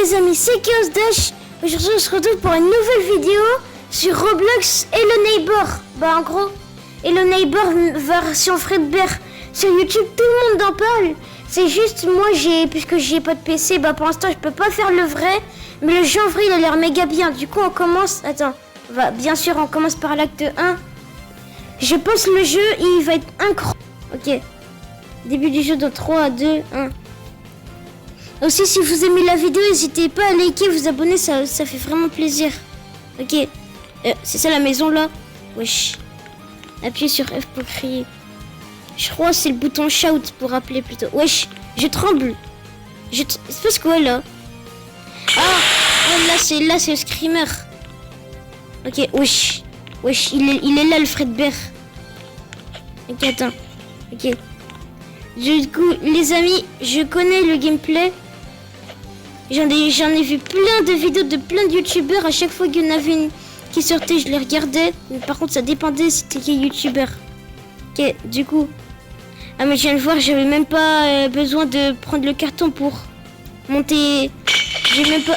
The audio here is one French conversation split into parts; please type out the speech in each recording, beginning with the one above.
les amis, c'est Chaos Dash. Aujourd'hui on se retrouve pour une nouvelle vidéo sur Roblox Hello Neighbor. Bah en gros, Hello Neighbor version Fredbear sur YouTube, tout le monde en parle. C'est juste moi puisque j'ai pas de PC, bah pour l'instant je peux pas faire le vrai. Mais le jeu en vrai il a l'air méga bien. Du coup on commence, bien sûr on commence par l'acte 1. Je pose le jeu et il va être incroyable. Ok, début du jeu dans 3, 2, 1. Aussi, si vous aimez la vidéo, n'hésitez pas à liker, vous abonner, ça fait vraiment plaisir. Ok, c'est ça la maison là. Wesh. Appuyez sur F pour crier. Je crois que c'est le bouton shout pour appeler plutôt. Wesh, je tremble. C'est parce quoi là? Ah, là c'est le screamer. Ok, wesh. Wesh, il est là le Fredbear. Ok, attends. Ok. Du coup, les amis, je connais le gameplay. J'en ai vu plein de vidéos de plein de youtubeurs. À chaque fois qu'il y en avait une qui sortait, je les regardais. Mais par contre, ça dépendait c'était quel youtubeur. Ok, du coup. Ah, mais je viens de voir, j'avais même pas besoin de prendre le carton pour monter. J'ai même pas.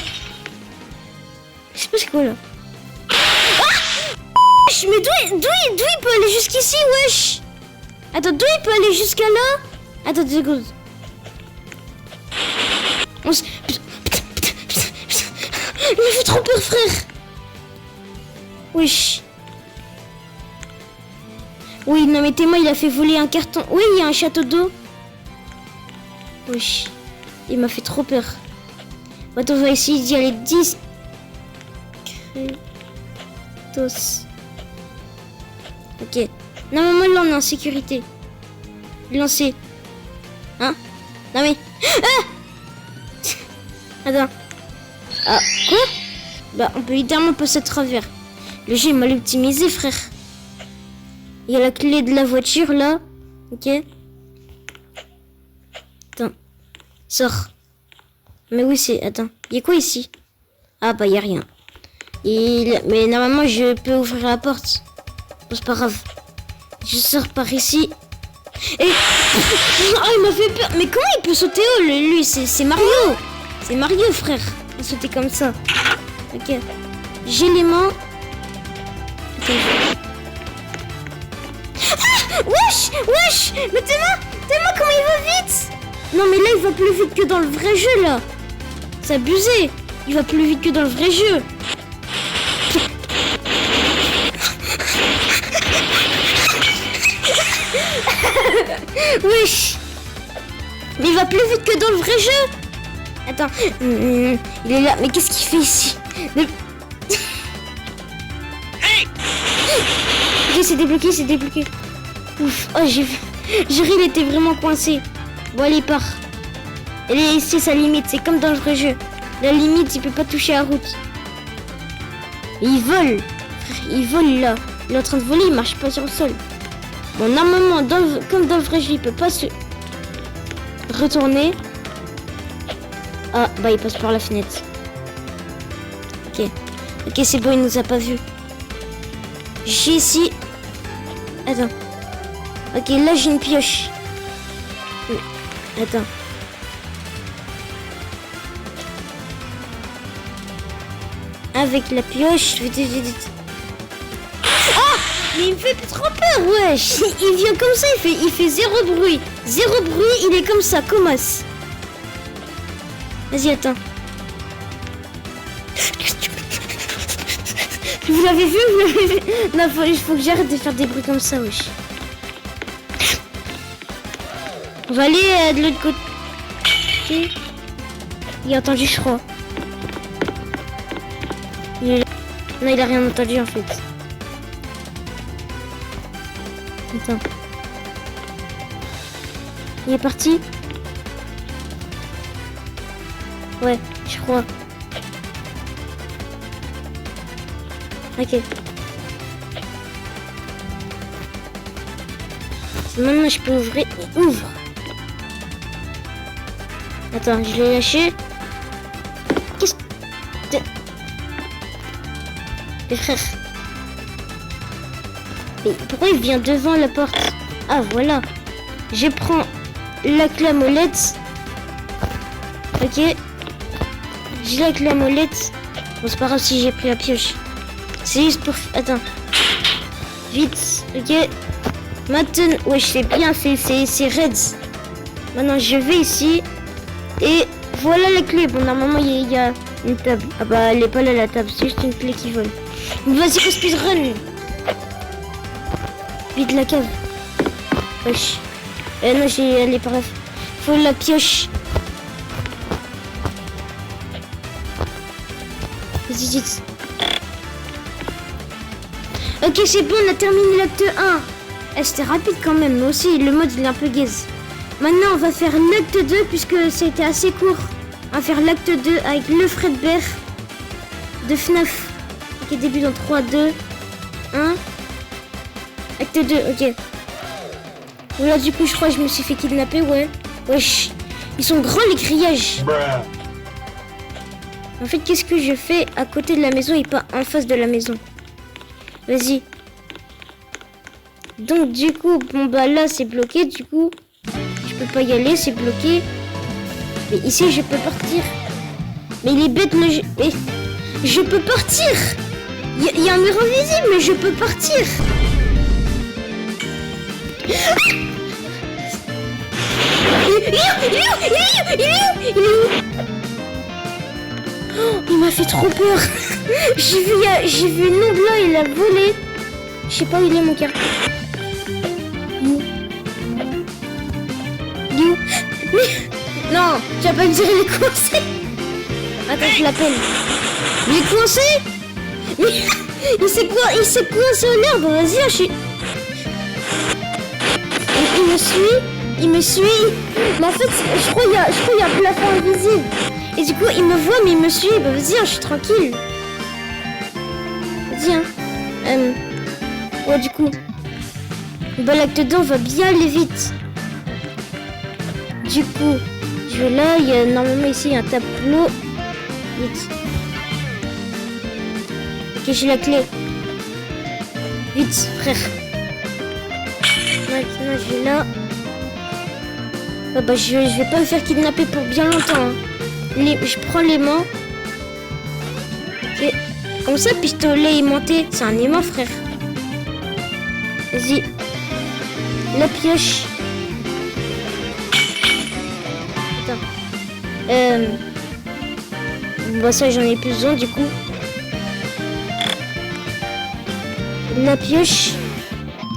Je sais pas c'est quoi là. Ah, mais d'où il peut aller jusqu'ici, wesh? Attends, d'où il peut aller jusqu'à là? Attends 2 secondes. Il me fait trop peur, frère. Wesh. Oui, non mais Théma, il a fait voler un carton. Oui, il y a un château d'eau. Wesh. Il m'a fait trop peur. Attends, on va essayer d'y aller. 10. Crétos. Ok. Normalement, là, on est en sécurité. Lancer. Hein? Non mais... Ah! Attends. Ah, quoi? Bah, on peut évidemment passer à travers. Le jeu est mal optimisé, frère. Il y a la clé de la voiture, là. Ok. Attends. Sors. Mais oui, c'est... Attends. Il y a quoi ici? Ah, bah, il y a rien. Mais normalement, je peux ouvrir la porte. Bon, c'est pas grave. Je sors par ici. Et... Oh, il m'a fait peur. Mais comment il peut sauter haut, lui? C'est Mario. C'est Mario, frère. Il sauter comme ça. Ok. J'ai les mains. Okay. Ah, wesh. Mais Théma, comment il va vite? Non, mais là, il va plus vite que dans le vrai jeu, là. C'est abusé. Il va plus vite que dans le vrai jeu. Wesh. Mais il va plus vite que dans le vrai jeu. Attends, il est là. Mais qu'est-ce qu'il fait ici? Ok, c'est débloqué. Ouf, oh j'ai vu. Il était vraiment coincé. Bon, allez, part. Elle est ici, sa limite. C'est comme dans le vrai jeu. La limite, il peut pas toucher la route. Et il vole. Il vole là. Il est en train de voler, il marche pas sur le sol. Bon, normalement, comme dans le vrai jeu, il peut pas se retourner. Ah, bah il passe par la fenêtre. Ok, c'est bon, il nous a pas vu. J'ai ici... Attends. Ok, là j'ai une pioche. Attends. Avec la pioche, je vais te... Ah! Mais il me fait trop peur, wesh. Il vient comme ça, il fait zéro bruit. Zéro bruit, il est comme ça, commence. Vas-y, attends. Vous l'avez vu? Non, il faut que j'arrête de faire des bruits comme ça, wesh. On va aller de l'autre côté. Il a entendu, je crois. Non, il a rien entendu, en fait. Attends. Il est parti? Ouais, je crois. Ok. Maintenant, je peux ouvrir. Il ouvre. Attends, je l'ai lâché. Qu'est-ce que... Les frères. Mais pourquoi il vient devant la porte? Ah, voilà. Je prends la clé molette. Ok. J'ai la clé à molette. Bon, c'est pas grave si j'ai pris la pioche. C'est juste pour... Attends. Vite, ok. Maintenant, ouais, je sais bien, c'est Reds. Maintenant, je vais ici. Et voilà la clé. Bon, normalement, il y a une table. Ah bah, elle est pas là, la table. C'est juste une clé qui vole. Vas-y, faut speedrun. Vite, la cave. Wesh. Non, elle est pas grave. Faut la pioche. Vas-y, vite. Ok, c'est bon, on a terminé l'acte 1. C'était rapide quand même, mais aussi le mode il est un peu gaze. Maintenant, on va faire l'acte 2 puisque c'était assez court. On va faire l'acte 2 avec le Fredbear de FNAF. Ok, début dans 3, 2, 1. Acte 2, ok. Voilà, du coup, je crois que je me suis fait kidnapper, ouais. Wesh, ils sont grands les grillages. En fait, qu'est-ce que je fais à côté de la maison et pas en face de la maison? Vas-y. Donc, du coup, bon, bah là, c'est bloqué. Du coup, je peux pas y aller, c'est bloqué. Mais ici, je peux partir. Mais il est bête, le jeu. Mais je peux partir. Il y a un mur invisible, mais je peux partir. Il est où? Oh, il m'a fait trop peur. J'ai vu une ongle là, il a volé. Je sais pas où il est mon cœur. Non, tu vas pas me dire il est coincé. Attends, je l'appelle. Il est coincé. Mais il s'est coincé au nerf. Vas-y, je suis... Il me suit. Mais en fait, je crois qu'il y a un plafond invisible. Et du coup, il me voit, mais il me suit. Bah vas-y, je suis tranquille. Vas-y, hein. Ouais, du coup. Bah l'acte 2, on va bien aller vite. Du coup, je vais là. Il y a normalement ici un tableau. Vite. Ok, j'ai la clé. Vite, frère. Maintenant, je vais là. Ah bah, je vais pas me faire kidnapper pour bien longtemps. Hein. Je prends l'aimant. Et comme ça, pistolet aimanté. C'est un aimant, frère. Vas-y. La pioche. Attends. Bah ça, j'en ai plus besoin, du coup. La pioche.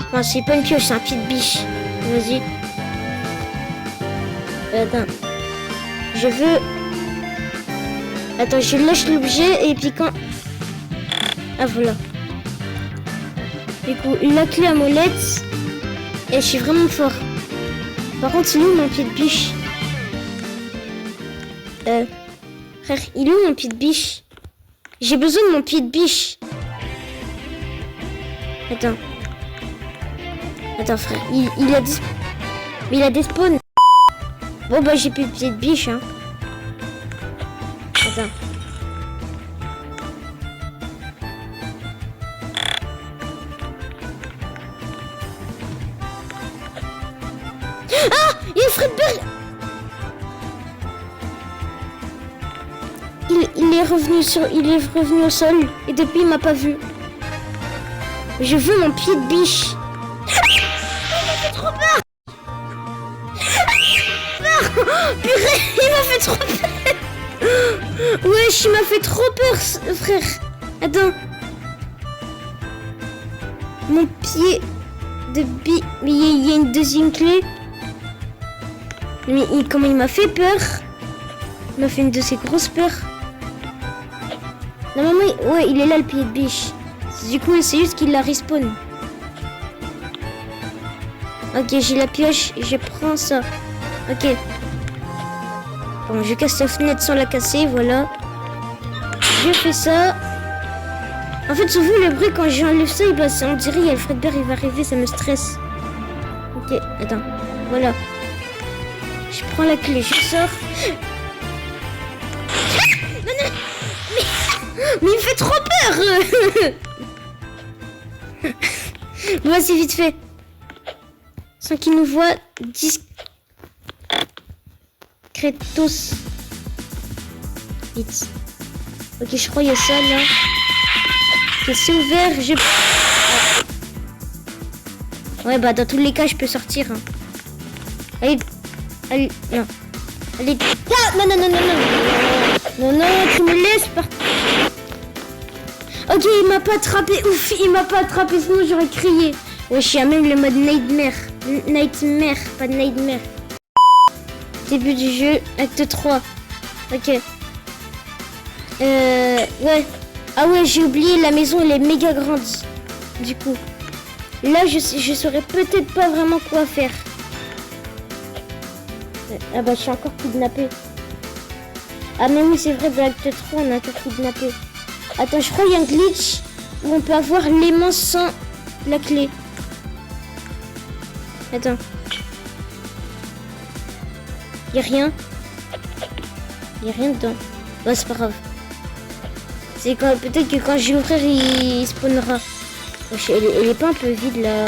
Enfin, c'est pas une pioche, c'est un pied de biche. Vas-y. Attends. Je veux... Attends, je lâche l'objet et puis quand... Ah, voilà. Du coup, la clé à molette. Et je suis vraiment fort. Par contre, il est où mon pied de biche? Frère, il est où mon pied de biche? J'ai besoin de mon pied de biche. Attends. Attends, frère. Il a des... Mais il a des spawns. Bon, bah, j'ai plus de pied de biche, hein. Attends. Ah! Il y a Fredbear! Il est revenu au sol et depuis il m'a pas vu. Je veux mon pied de biche. Il m'a fait trop peur. Purée, il m'a fait trop peur. Wesh, il m'a fait trop peur, frère. Attends. Mon pied de biche. Mais il y a une deuxième clé. Mais comment il m'a fait peur. Il m'a fait une de ses grosses peurs. Normalement, ouais, il est là le pied de biche. Du coup, c'est juste qu'il la respawn. Ok, j'ai la pioche, je prends ça. Ok. Bon, je casse la fenêtre sans la casser, voilà. Je fais ça. En fait, sauf le bruit quand j'enlève ça, on dirait qu'il y a le Fredbear, il va arriver, ça me stresse. Ok, attends, voilà. Je prends la clé, je sors. Non, non, mais il me fait trop peur. Vas-y, vite fait. Sans qu'il nous voit, discretos. Vite. Ok, je crois qu'il y a ça là. Ok, c'est ouvert. Ouais, bah dans tous les cas, je peux sortir. Hein. Allez, non. Allez, ah, non, non, tu me laisses pas. Ok, il m'a pas attrapé. Ouf, il m'a pas attrapé, sinon j'aurais crié. Wesh, il y a même le mode Nightmare. Nightmare, pas Nightmare. Début du jeu, acte 3. Ok. Ouais. Ah ouais, j'ai oublié, la maison elle est méga grande. Du coup. Là, je saurais peut-être pas vraiment quoi faire. Ah bah, je suis encore kidnappé. Ah mais oui, c'est vrai, dans l'acte 3, on a encore kidnappé. Attends, je crois qu'il y a un glitch où on peut avoir l'aimant sans la clé. Attends. Il n'y a rien. Il n'y a rien dedans. Bah, c'est pas grave. C'est quand peut-être que quand je vais ouvrir, il spawnera. Elle est pas un peu vide là.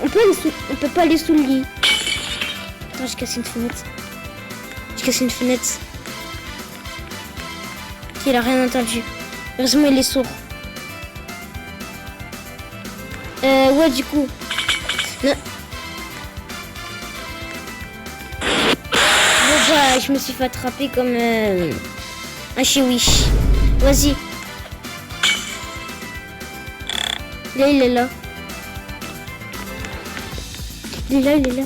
On peut pas aller sous le lit. Attends, j'ai cassé une fenêtre. Ok, il a rien entendu. Heureusement, il est sourd. Ouais, du coup. Non. Bon, bah, je me suis fait attraper comme un chiwish. Vas-y. Là, il est là. Il est là.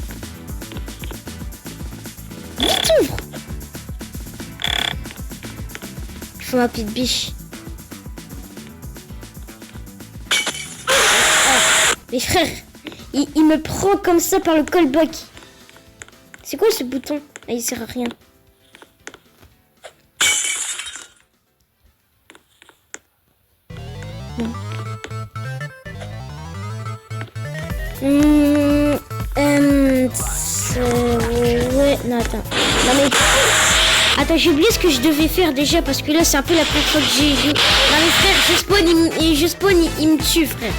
Vite, ouvre. Il faut ma petite biche. Mais frère, il me prend comme ça par le callback. C'est quoi ce bouton? Ah, il sert à rien. Non. Ouais, non, attends. Non, mais... Attends, j'ai oublié ce que je devais faire déjà parce que là, c'est un peu la première fois que j'ai joué. Non, mais frère, je spawn, il me tue, frère.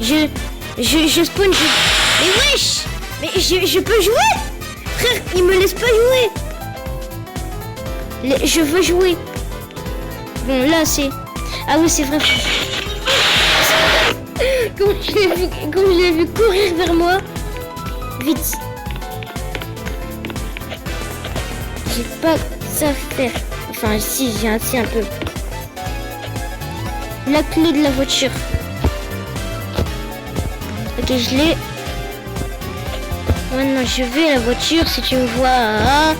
Je spawn, Mais wesh! Mais je peux jouer! Frère, il me laisse pas jouer! Je veux jouer. Bon, là, c'est... Ah oui, c'est vrai. Quand je l'ai vu courir vers moi. Vite. J'ai pas ça à faire. Enfin, si, j'ai un peu. La clé de la voiture. Ok, je l'ai. Maintenant, je vais à la voiture si tu me vois. Ah.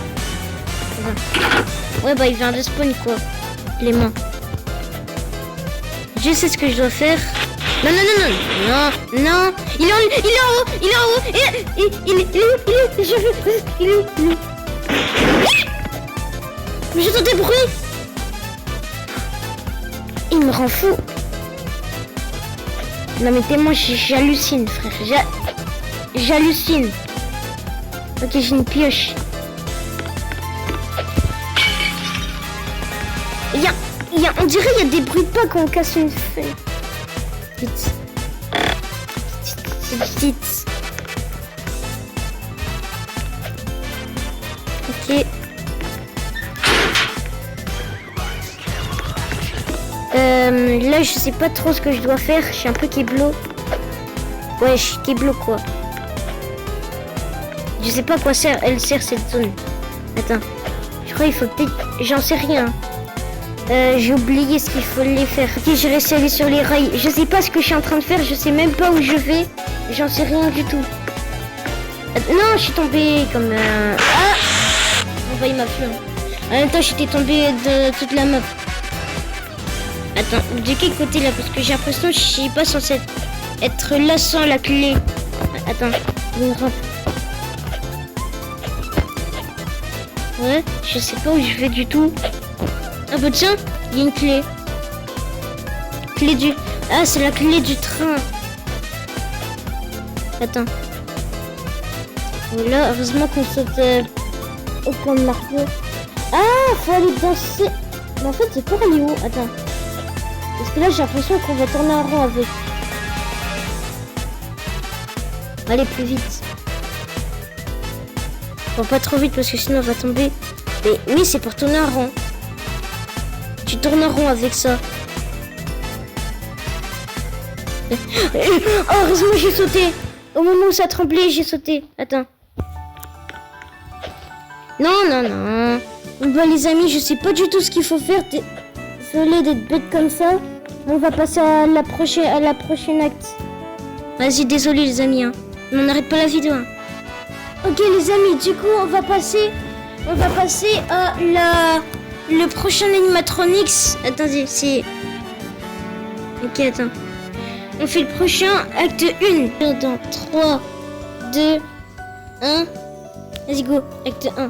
Ouais, bah, il vient de spawn, quoi. Les mains. Je sais ce que je dois faire. Non. Il est en haut. Il est où? Mais j'entends des bruits. Il me rend fou. Non mais tellement j'hallucine, frère. J'hallucine. Ok, j'ai une pioche. On dirait qu'il y a des bruits de pas quand on casse une feuille. Vite. Ok. Là, je sais pas trop ce que je dois faire. Je suis un peu kéblo. Ouais, je suis kéblo, quoi. Je sais pas à quoi elle sert cette zone. Attends. Je crois qu'il faut peut-être... J'en sais rien. J'ai oublié ce qu'il fallait faire. Ok, j'ai réussi à aller sur les rails. Je sais pas ce que je suis en train de faire. Je sais même pas où je vais. J'en sais rien du tout. Non, je suis tombée comme... Ah! On va y m'a fait. En même temps, j'étais tombée de toute la map. Attends, de quel côté là? Parce que j'ai l'impression que je suis pas censée être là sans la clé. Attends, ouais, je sais pas où je vais du tout. Ah bah tiens, il y a une clé. Clé du... Ah, c'est la clé du train. Attends. Voilà, heureusement qu'on saute au point de Mario. Ah, faut aller danser. Mais en fait, c'est pour aller où? Attends. Parce que là, j'ai l'impression qu'on va tourner en rond avec. Allez, plus vite. Bon, pas trop vite parce que sinon on va tomber. Mais oui, c'est pour tourner en rond. Tu tournes en rond avec ça. Oh, heureusement j'ai sauté. Au moment où ça tremblait, j'ai sauté. Attends. Non, non, non. Bon les amis, je sais pas du tout ce qu'il faut faire. Désolé d'être bête comme ça. On va passer à la prochaine acte. Vas-y, désolé les amis. Hein. Mais on n'arrête pas la vidéo. Hein. Ok les amis, du coup on va passer à le prochain animatronics. Attendez, c'est... Ok, attends. On fait le prochain acte 1. Dans 3, 2, 1. Vas-y, go. Acte 1.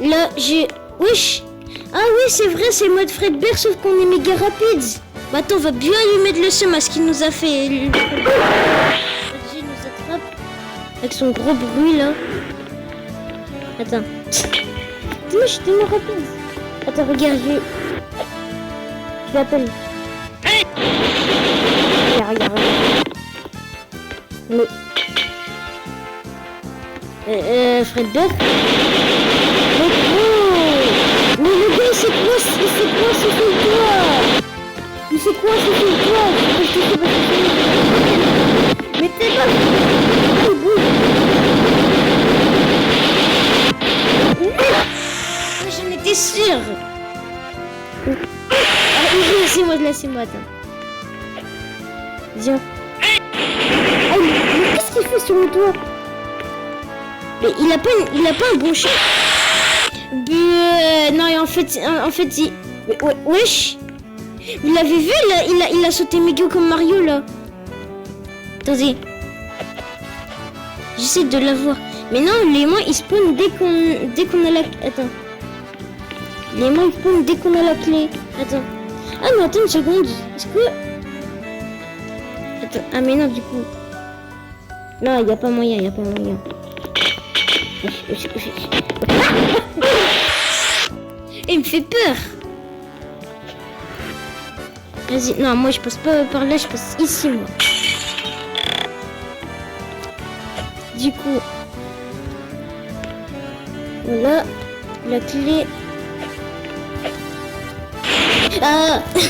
Là, j'ai... Wesh. Ah oui, c'est vrai, c'est le mode Fredbear, sauf qu'on est méga rapide. Bah attends, on va bien lui mettre le seum à ce qu'il nous a fait. Il nous attrape. Avec son gros bruit, là. Attends. Moi, je suis tellement rapide. Attends, regarde, je l'appelle. Regarde. Mais... Fredbear. Mais le gars, c'est quoi ce film-toi? Il fait quoi ce film-toi? Mais t'es pas... J'en étais sûre. Laissez-moi, attends. Viens. Oh, mais qu'est-ce qu'il fait sur le toit? Mais il a pas un bon chat. Non, et en fait, il... Wesh. Vous l'avez vu, là, il a sauté méga comme Mario, là. Attendez. J'essaie de l'avoir. Mais non, les mains, ils spawnent dès qu'on a la... Attends. Les mains, ils spawnent dès qu'on a la clé. Attends. Ah, mais attends une seconde. Est-ce que... Attends. Ah, mais non, du coup... Non, il n'y a pas moyen, Il me fait peur. Vas-y, non, moi je passe pas par là, je passe ici, moi. Du coup, voilà la clé. Ah. Ouais,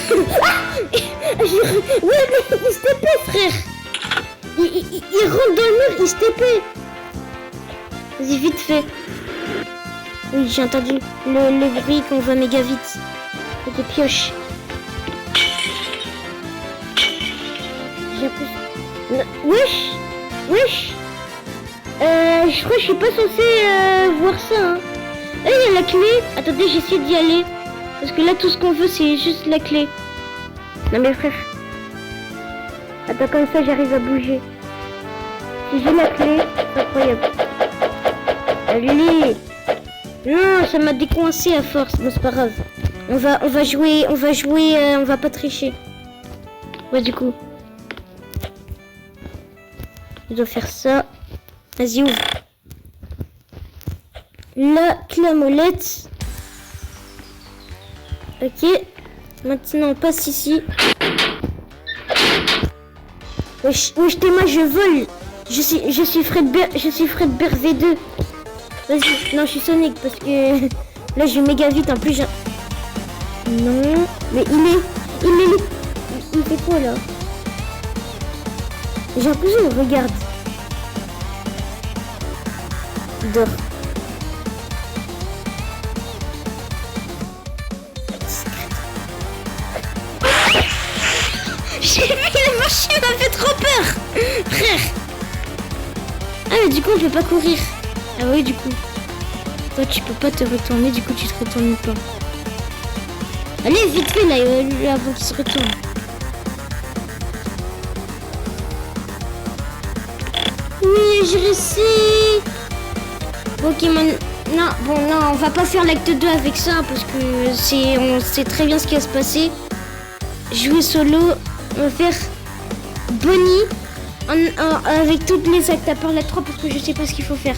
mais il se TP, frère. Il rentre dans le mur, il se TP. Vas-y, vite fait. Oui, j'ai entendu le bruit qu'on va méga vite. Et des pioches. J'ai plus... Wesh. Je crois que je suis pas censé voir ça. Hein. Ah, il y a la clé. Attendez, j'essaie d'y aller. Parce que là, tout ce qu'on veut, c'est juste la clé. Non mais frère. Attends, comme ça, j'arrive à bouger. Si j'ai la clé, c'est incroyable. Allez. Non, ça m'a décoincé à force. Bon, c'est pas grave. On va jouer, on va pas tricher. Ouais, du coup. Je dois faire ça. Vas-y, ouvre. La clé à molette. Ok. Maintenant, on passe ici. Wesh, t'es moi, je vole. Je suis Fredbear V2. Vas-y, non, je suis Sonic parce que là, je vais méga vite. En plus, non, mais il fait quoi là? J'ai l'impression qu'il me regarde. Il dort. J'ai vu la machine m'a fait trop peur, frère. Ah mais du coup on peut pas courir. Ah oui du coup. Toi tu peux pas te retourner, du coup tu te retournes pas. Allez vite fait là avant qu'il se retourne. Oui j'ai réussi. Ok non bon non on va pas faire l'acte 2 avec ça parce que on sait très bien ce qui va se passer. Jouer solo. On va faire Bonnie avec toutes les actes à part la 3 parce que je sais pas ce qu'il faut faire.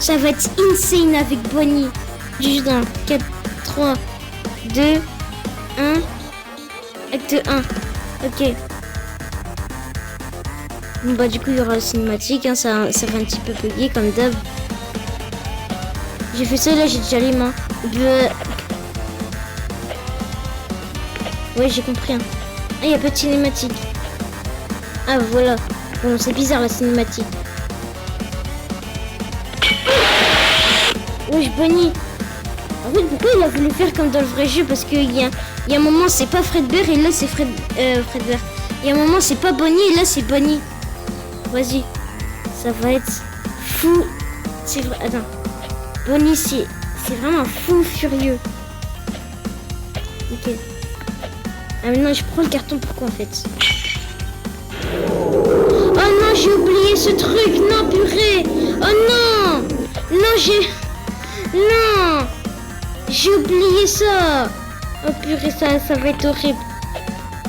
Ça va être insane avec Bonnie. Juste un 4, 3, 2, 1. Acte 1. Ok. Bon bah du coup il y aura la cinématique. Hein, ça va un petit peu bugger comme d'hab. J'ai fait ça là, j'ai déjà les mains. Ouais, j'ai compris. Hein. Ah, y a pas de cinématique. Ah, voilà. Bon, c'est bizarre la cinématique. Wesh, Bonnie. En fait, pourquoi il a voulu faire comme dans le vrai jeu? Parce qu'il y a un moment, c'est pas Fredbear et là, c'est Fredbear. Il y a un moment, c'est pas Bonnie et là, c'est Bonnie. Vas-y. Ça va être fou. C'est vrai. Attends. Bonnie, c'est vraiment fou furieux. Ok. Ah, maintenant, je prends le carton. Pourquoi, en fait? Oh non, j'ai oublié ce truc. Non, purée. Oh non. Non, Non. J'ai oublié ça. Oh purée, ça va être horrible.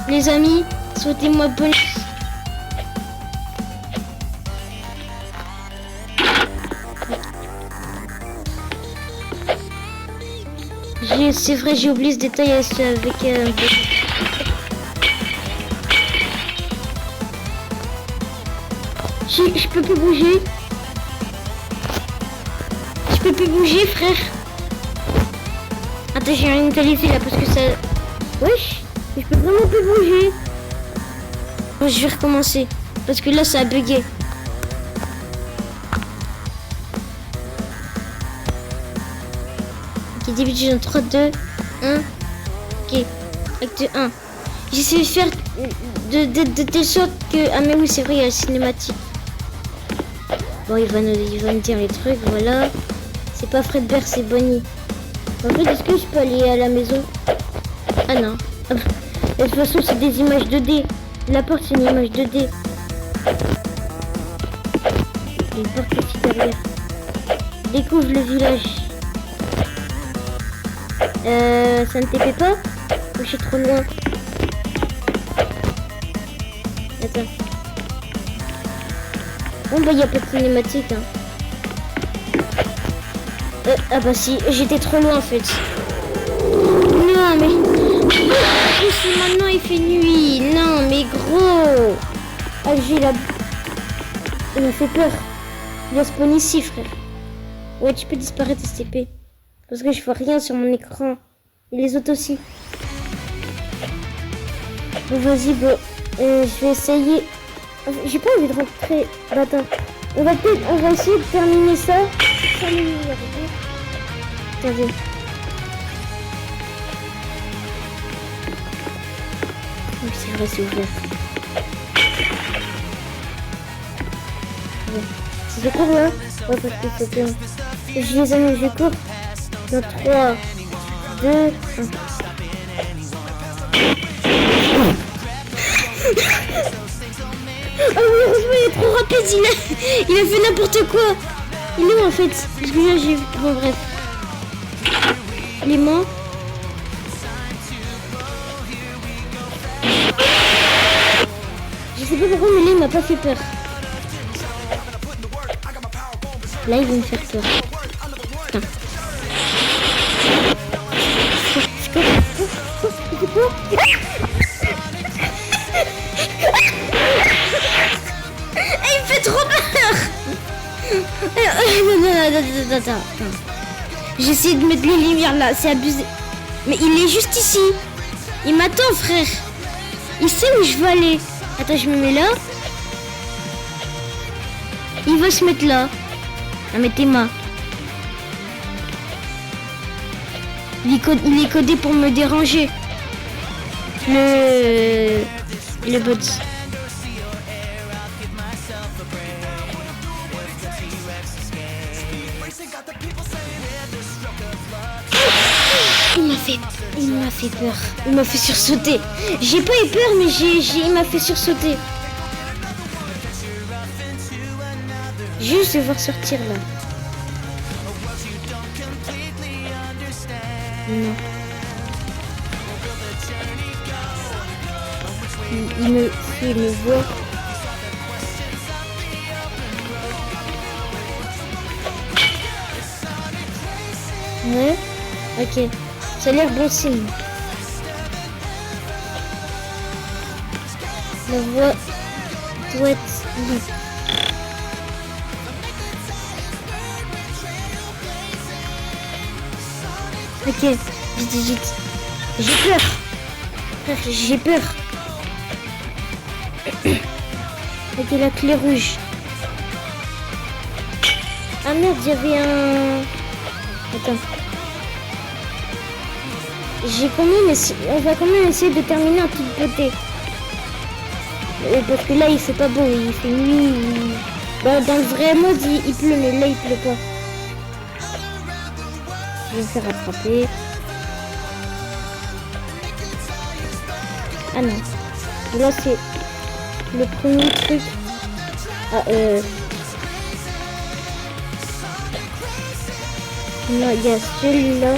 Les amis, souhaitez-moi bonne... C'est vrai, j'ai oublié ce détail avec... Je peux plus bouger. Je peux plus bouger, frère. Attends, j'ai rien qualifié là parce que ça... Wesh, je peux vraiment plus bouger. Bon, je vais recommencer. Parce que là, ça a bugué. Ok, début du jeu, 3, 2, 1. Ok, acte 1. J'essaie de faire de telle sorte que... Ah mais oui, c'est vrai, il y a la cinématique. Bon, il va me dire les trucs, voilà. C'est pas Fredbear, c'est Bonnie. En fait, est-ce que je peux aller à la maison? Ah non. De toute façon, c'est des images 2D. La porte, c'est une image 2D. Il y a une porte aussi derrière. Découvre le village. Ça ne t'épée pas? Ou je suis trop loin? Attends. Bon bah il n'y a pas de cinématique hein. Ah bah si, j'étais trop loin en fait. Non mais... Si maintenant il fait nuit. Non mais gros. Ah j'ai la... Il m'a fait peur. Il va spawn ici frère. Ouais tu peux disparaître STP. Parce que je vois rien sur mon écran. Et les autres aussi. Bon vas-y bon. Je vais essayer. J'ai pas envie de rentrer. Bah, attends. On va essayer de terminer ça. Attendez. Oui, c'est vrai, c'est ouvert. Bon. C'est court là? Ouais, parce que c'est bien. Je les ai mis, je cours. Dans 3, 2, 1. Oh oui, heureusement, il est trop rapide, il a fait n'importe quoi. Il est où en fait? Parce que là, j'ai vu. Bon, bref. Il est mort. Je sais pas pourquoi, mais là, il m'a pas fait peur. Là, il va me faire peur. Putain. C'est quoi? Il fait trop peur. Attends. J'essaie de mettre les lumières là, c'est abusé. Mais il est juste ici. Il m'attend frère. Il sait où je veux aller. Attends, je me mets là. Il va se mettre là. Ah mais t'es ma. Il est codé pour me déranger. Le bot. Il m'a fait peur. Il m'a fait sursauter. J'ai pas eu peur, mais il m'a fait sursauter. Juste de voir sortir là. Non. Il me voit. Ouais. Ok. Ça a l'air bon signe. La voix doit être libre. Ok, vite. J'ai peur. Frère, j'ai peur. Ok, la clé rouge. Ah merde, il y avait un... Attends. On va quand même essayer de terminer en toute beauté. Parce que là, il fait pas beau, il fait nuit. Dans le vrai mode, il pleut, mais là, il pleut pas. Je vais me faire attraper. Ah non. Là, c'est le premier truc. Ah, non, il y a celui-là.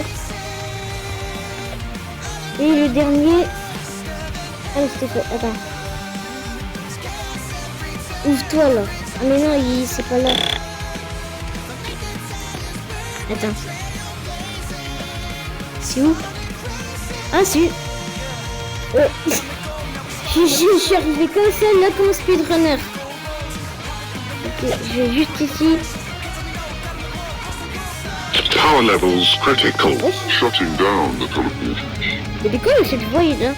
Et le dernier... Ah, c'était fait. Attends. Ouvre-toi, là. Ah, mais non, c'est pas là. Attends. C'est où? Ah, c'est... je suis arrivé comme ça, là, comme speedrunner. Ok, je vais juste ici. Power levels critical. Shutting down the teleportation. Mais du coup, cette voie là.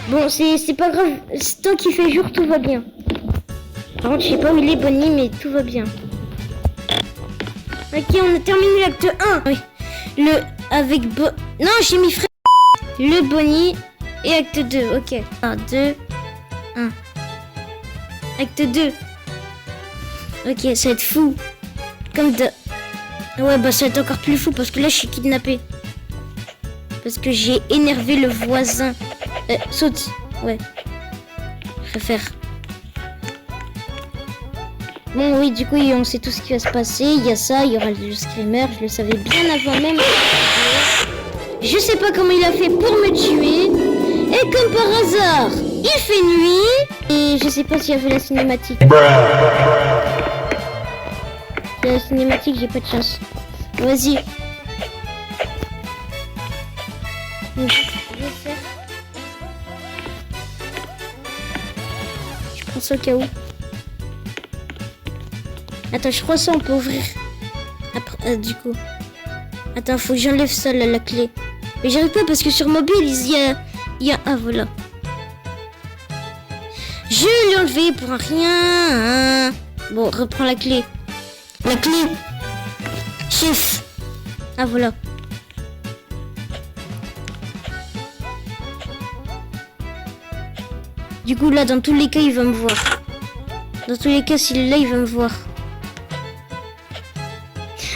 Bon, c'est pas grave. Tant qu'il fait jour, tout va bien. Par contre, je sais pas où il est, Bonnie, mais tout va bien. Ok, on a terminé l'acte 1. Oui. Non, j'ai mis frère. Le Bonnie et acte 2. Ok. 1, 2, 1. Acte 2. Ok, ça va être fou. Comme de... Ouais, bah ça va être encore plus fou parce que là, je suis kidnappé. Parce que j'ai énervé le voisin. Saute. Ouais. Je préfère. Bon, oui, du coup, on sait tout ce qui va se passer. Il y a ça, il y aura le screamer. Je le savais bien avant même. Je sais pas comment il a fait pour me tuer. Et comme par hasard, il fait nuit. Et je sais pas s'il y avait la cinématique. La cinématique, j'ai pas de chance. Vas-y. Je vais faire. Je prends ça au cas où. Attends, je crois ça on peut ouvrir. Après, du coup. Attends, faut que j'enlève ça là, la clé. Mais j'arrive pas parce que sur mobile, il y a... Ah, voilà. Je l'ai enlevé pour rien. Bon, reprends la clé. La clé. Chef. Ah, voilà. Du coup, là, dans tous les cas, il va me voir. Dans tous les cas, s'il est là, il va me voir.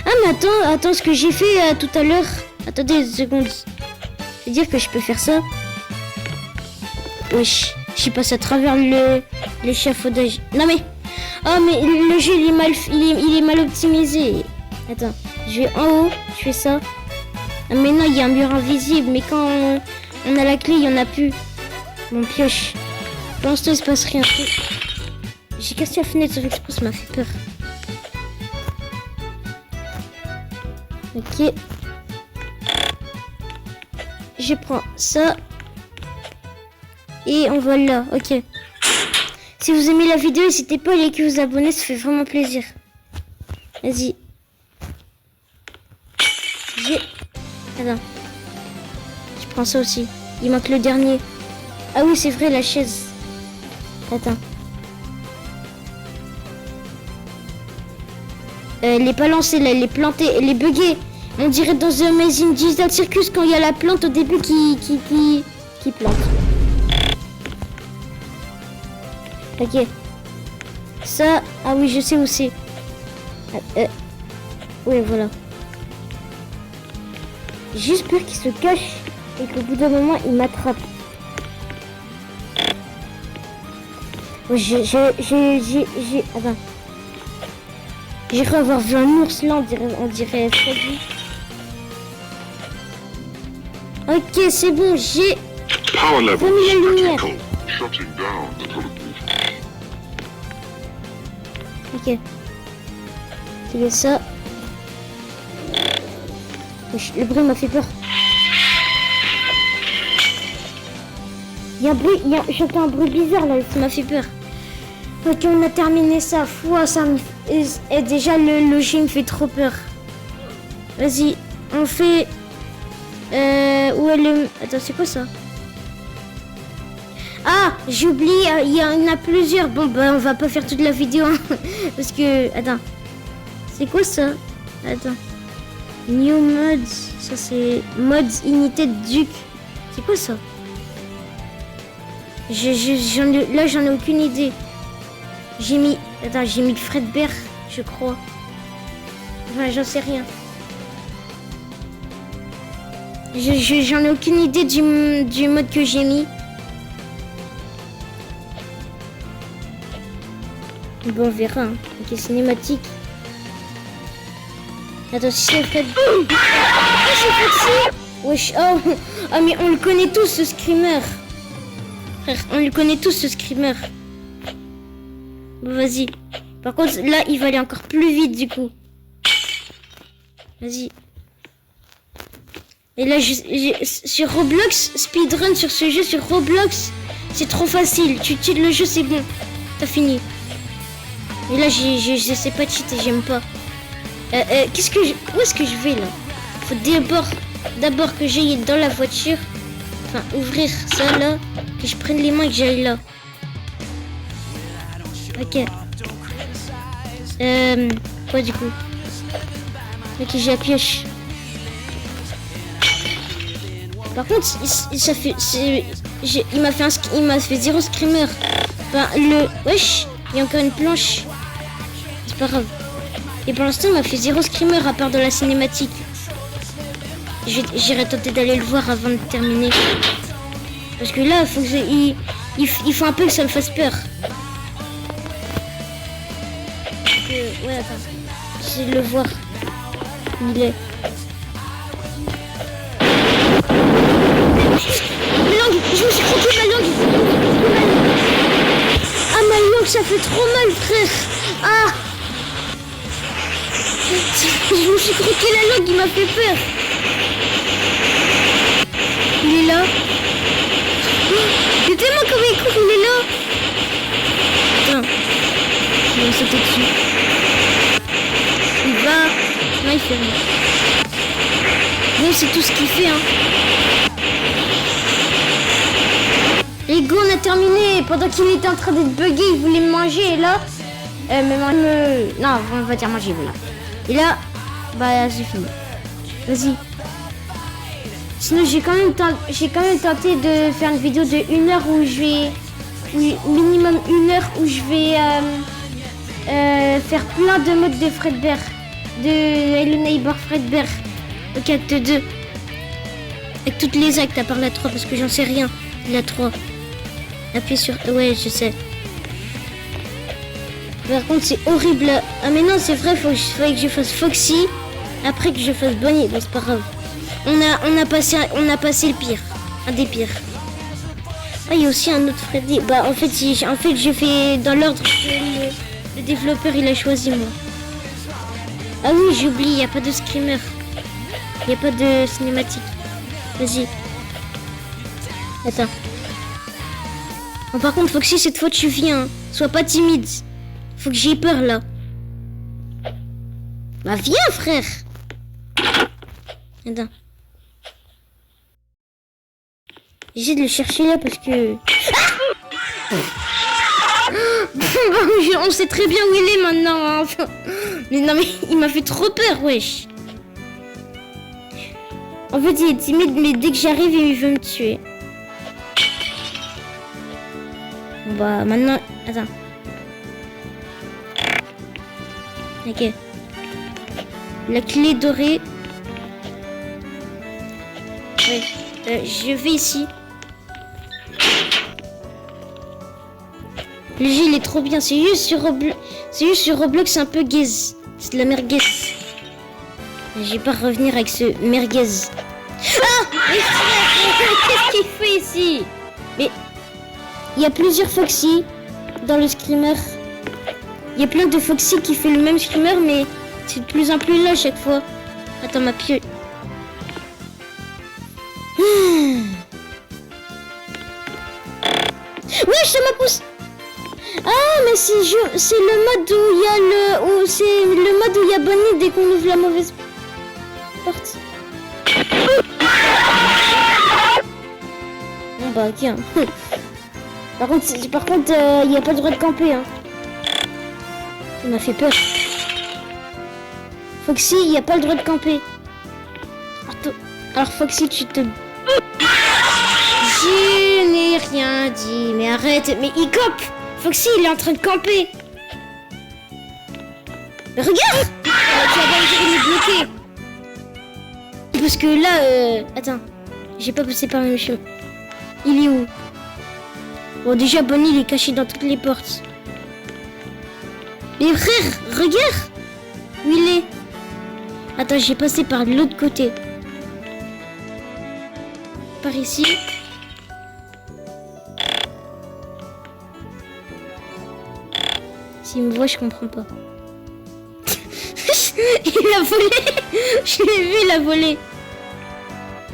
Ah, mais attends, ce que j'ai fait tout à l'heure. Attendez 2 secondes. Je veux dire que je peux faire ça. Wesh, je suis passé à travers l'échafaudage. Non mais... Oh, mais le jeu, il est mal optimisé. Attends, je vais en haut, je fais ça. Ah, mais non, il y a un mur invisible. Mais quand on a la clé, il n'y en a plus. Mon pioche. Pour l'instant, il se passe rien. J'ai cassé la fenêtre sur exprès, ça m'a fait peur. Ok. Je prends ça. Et on va là, ok. Si vous aimez la vidéo, n'hésitez pas à liker, vous abonner, ça fait vraiment plaisir. Vas-y. Attends. Je prends ça aussi. Il manque le dernier. Ah oui, c'est vrai, la chaise. Attends. Elle est pas lancée là, elle est plantée, elle est buggée. On dirait dans The Amazing Digital Circus quand il y a la plante au début qui plante. Ok. Ça, ah oui, je sais où c'est. Oui, voilà. J'ai juste peur qu'il se cache et qu'au bout d'un moment, il m'attrape. Attends. J'ai cru avoir vu un ours là, on dirait Freddy. Ok, c'est bon, j'ai Power levels remis la lumière. critical. Shutting down the teleportation. Ok. C'est ça. Le bruit m'a fait peur. Il y a un bruit, j'entends un bruit bizarre là, ça m'a fait peur. Ok, on a terminé ça. Fouah, ça me... Et déjà, le jeu me fait trop peur. Vas-y, on fait... Où est le... Attends, c'est quoi ça? Ah, j'ai oublié, il y en a plusieurs. Bon, bah, on va pas faire toute la vidéo. Hein, parce que... Attends. C'est quoi ça? Attends. New mods. Ça, c'est... Mods United Duke. C'est quoi ça? Là, j'en ai aucune idée. J'ai mis... Attends, j'ai mis Fredbear, je crois. Enfin, j'en sais rien. J'en ai aucune idée du mode que j'ai mis. Bon, on verra. Hein. Ok, cinématique. Attends, si c'est Fred... Ah, c'est Foxy. Wesh, oh. Ah, mais on le connaît tous, ce screamer. Frère, on le connaît tous, ce screamer. Bon, vas-y. Par contre, là, il va aller encore plus vite, du coup. Vas-y. Et là, sur Roblox, speedrun sur ce jeu, sur Roblox, c'est trop facile. Tu cheats le jeu, c'est bon. T'as fini. Et là, je sais pas cheater, j'aime pas. Où est-ce que je vais, là? Faut d'abord que j'aille dans la voiture. Enfin, ouvrir ça, là. Que je prenne les mains et que j'aille là. Ok. Quoi, du coup? Ok, j'ai la pioche. Par contre, ça fait... Il m'a fait 0 screamer. Enfin, wesh, il y a encore une planche. C'est pas grave. Et pour l'instant, il m'a fait 0 screamer à part de la cinématique. J'irai tenter d'aller le voir avant de terminer. Parce que là, faut que il faut un peu que ça me fasse peur. Ouais, attends. J'essaie de le voir. Il est... Ma langue, je me suis croqué ma langue. Ah, ma langue, ça fait trop mal, frère. Ah, je me suis croqué la langue, il m'a fait peur. Il est là. C'est tellement comme il court, il est là. Attends, je vais sauter dessus. Il va... Non, il fait rien. Bon, c'est tout ce qu'il fait, hein. Les gars, on a terminé. Pendant qu'il était en train d'être bugué, il voulait me manger. Et là, non, on va dire manger, voilà. Et là, bah, c'est fini. Vas-y. Sinon, j'ai quand même tenté de faire une vidéo de 1 heure où je vais... minimum 1 heure où je vais faire plein de modes de Fredbear. De Hello Neighbor Fredbear. Ok, acte 2. Avec toutes les actes à part la 3 parce que j'en sais rien. La 3. Appuie sur... Ouais, je sais. Par contre, c'est horrible. Ah, mais non, c'est vrai, fallait que je fasse Foxy. Après que je fasse Bonnie. Bon, c'est pas grave. On a passé le pire. Un des pires. Ah, il y a aussi un autre Freddy. Bah, en fait, je fais dans l'ordre que le développeur, il a choisi, moi. Ah oui, j'ai oublié, il n'y a pas de screamer. Il n'y a pas de cinématique. Vas-y. Attends. Bon, par contre, Foxy, cette fois, tu viens. Sois pas timide. Faut que j'aie peur, là. Bah, viens, frère. Attends. J'essaie de le chercher, là, parce que... On sait très bien où il est, maintenant. Hein. Mais non, mais il m'a fait trop peur, wesh. En fait, il est timide, mais dès que j'arrive, il veut me tuer. Bon, bah, maintenant... Attends. Ok. La clé dorée. Ouais. Je vais ici. Le jeu, il est trop bien. C'est juste sur Roblox, c'est un peu gaze. C'est de la merguez. Je vais pas revenir avec ce merguez. Ah! Mais qu'est-ce qu'il fait ici? Mais il y a plusieurs Foxy dans le screamer. Il y a plein de Foxy qui fait le même screamer, mais c'est de plus en plus là à chaque fois. Attends, ma pieux. Ouais, ça m'a poussé. Ah, mais c'est le mode où il y a c'est le mode où il y a Bonnie dès qu'on ouvre la mauvaise porte. Bon bah ok. Par contre, il n'y a pas le droit de camper, hein. Il m'a fait peur. Foxy, il n'y a pas le droit de camper. Alors Foxy, tu te... Je n'ai rien dit, mais arrête. Mais il campe. Foxy, il est en train de camper. Mais regarde. Tu vas pas me dire qu'il est bloqué. Parce que là, attends. J'ai pas passé par le même chemin. Il est où? Bon, déjà, Bonnie, il est caché dans toutes les portes. Mais frère, regarde. Où il est? Attends, j'ai passé par l'autre côté. Par ici. S'il me voit, je comprends pas. Il a volé. Je l'ai vu, il a volé.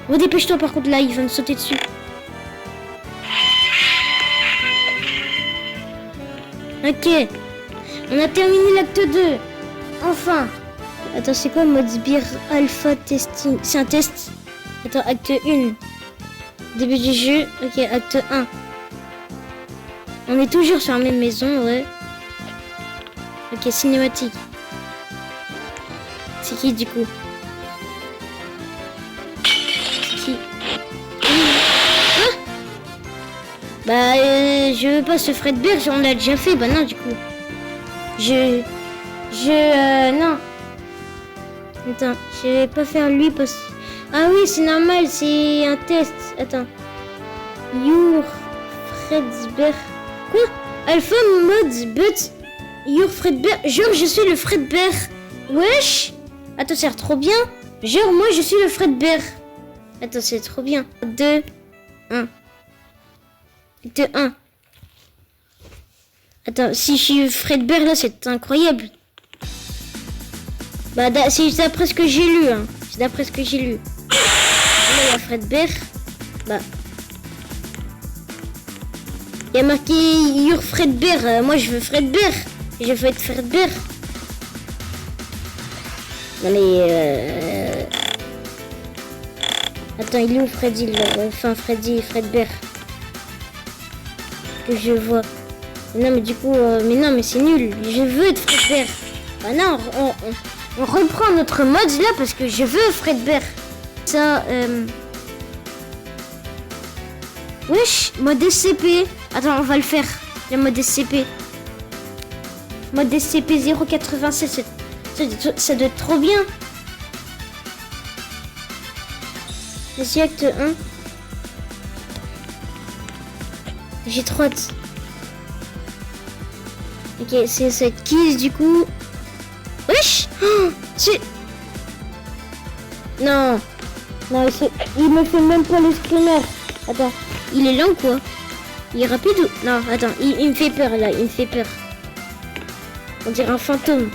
Bon, dépêche-toi, par contre, là, il va me sauter dessus. Ok. On a terminé l'acte 2. Enfin. Attends, c'est quoi mode sbire alpha testing? C'est un test. Attends, acte 1. Début du jeu. Ok, acte 1. On est toujours sur la même maison, ouais. Ok, cinématique. C'est qui du coup? C'est qui? Ah bah, je veux pas ce Fredbear, on l'a déjà fait. Bah non, du coup. Non. Attends, je vais pas faire lui parce que... Ah oui, c'est normal, c'est un test. Attends. Your Fredbear. Quoi? Alpha mode but Your Fredbear. Genre, je suis le Fredbear. Wesh. Attends, ça a l'air trop bien. Genre, moi, je suis le Fredbear. Attends, c'est trop bien. 2, 1. 2, 1. Attends, si je suis Fredbear, là, c'est incroyable. Bah, c'est d'après ce que j'ai lu, hein. C'est d'après ce que j'ai lu. Là, il y a Fredbear. Bah. Il y a marqué Your Fredbear. Moi, je veux Fredbear. Je veux être Fredbear. Non, mais attends, il est où Freddy, là? Enfin, Fredbear. Que je vois. Non, mais du coup, mais non, mais c'est nul. Je veux être Fredbear. Bah non, on reprend notre mode là parce que je veux Fredbear. Ça, wesh, mode SCP. Attends, on va le faire. Le mode SCP. Mode SCP 087. Ça doit être trop bien. Vas-y, acte 1. J'ai trop hâte. Ok, c'est cette kiss du coup. Wesh, oh, c'est... Non. Non, il me fait même pas le screamer. Attends, il est lent quoi? Il est rapide ou... Non, attends, il me fait peur là, il me fait peur. On dirait un fantôme.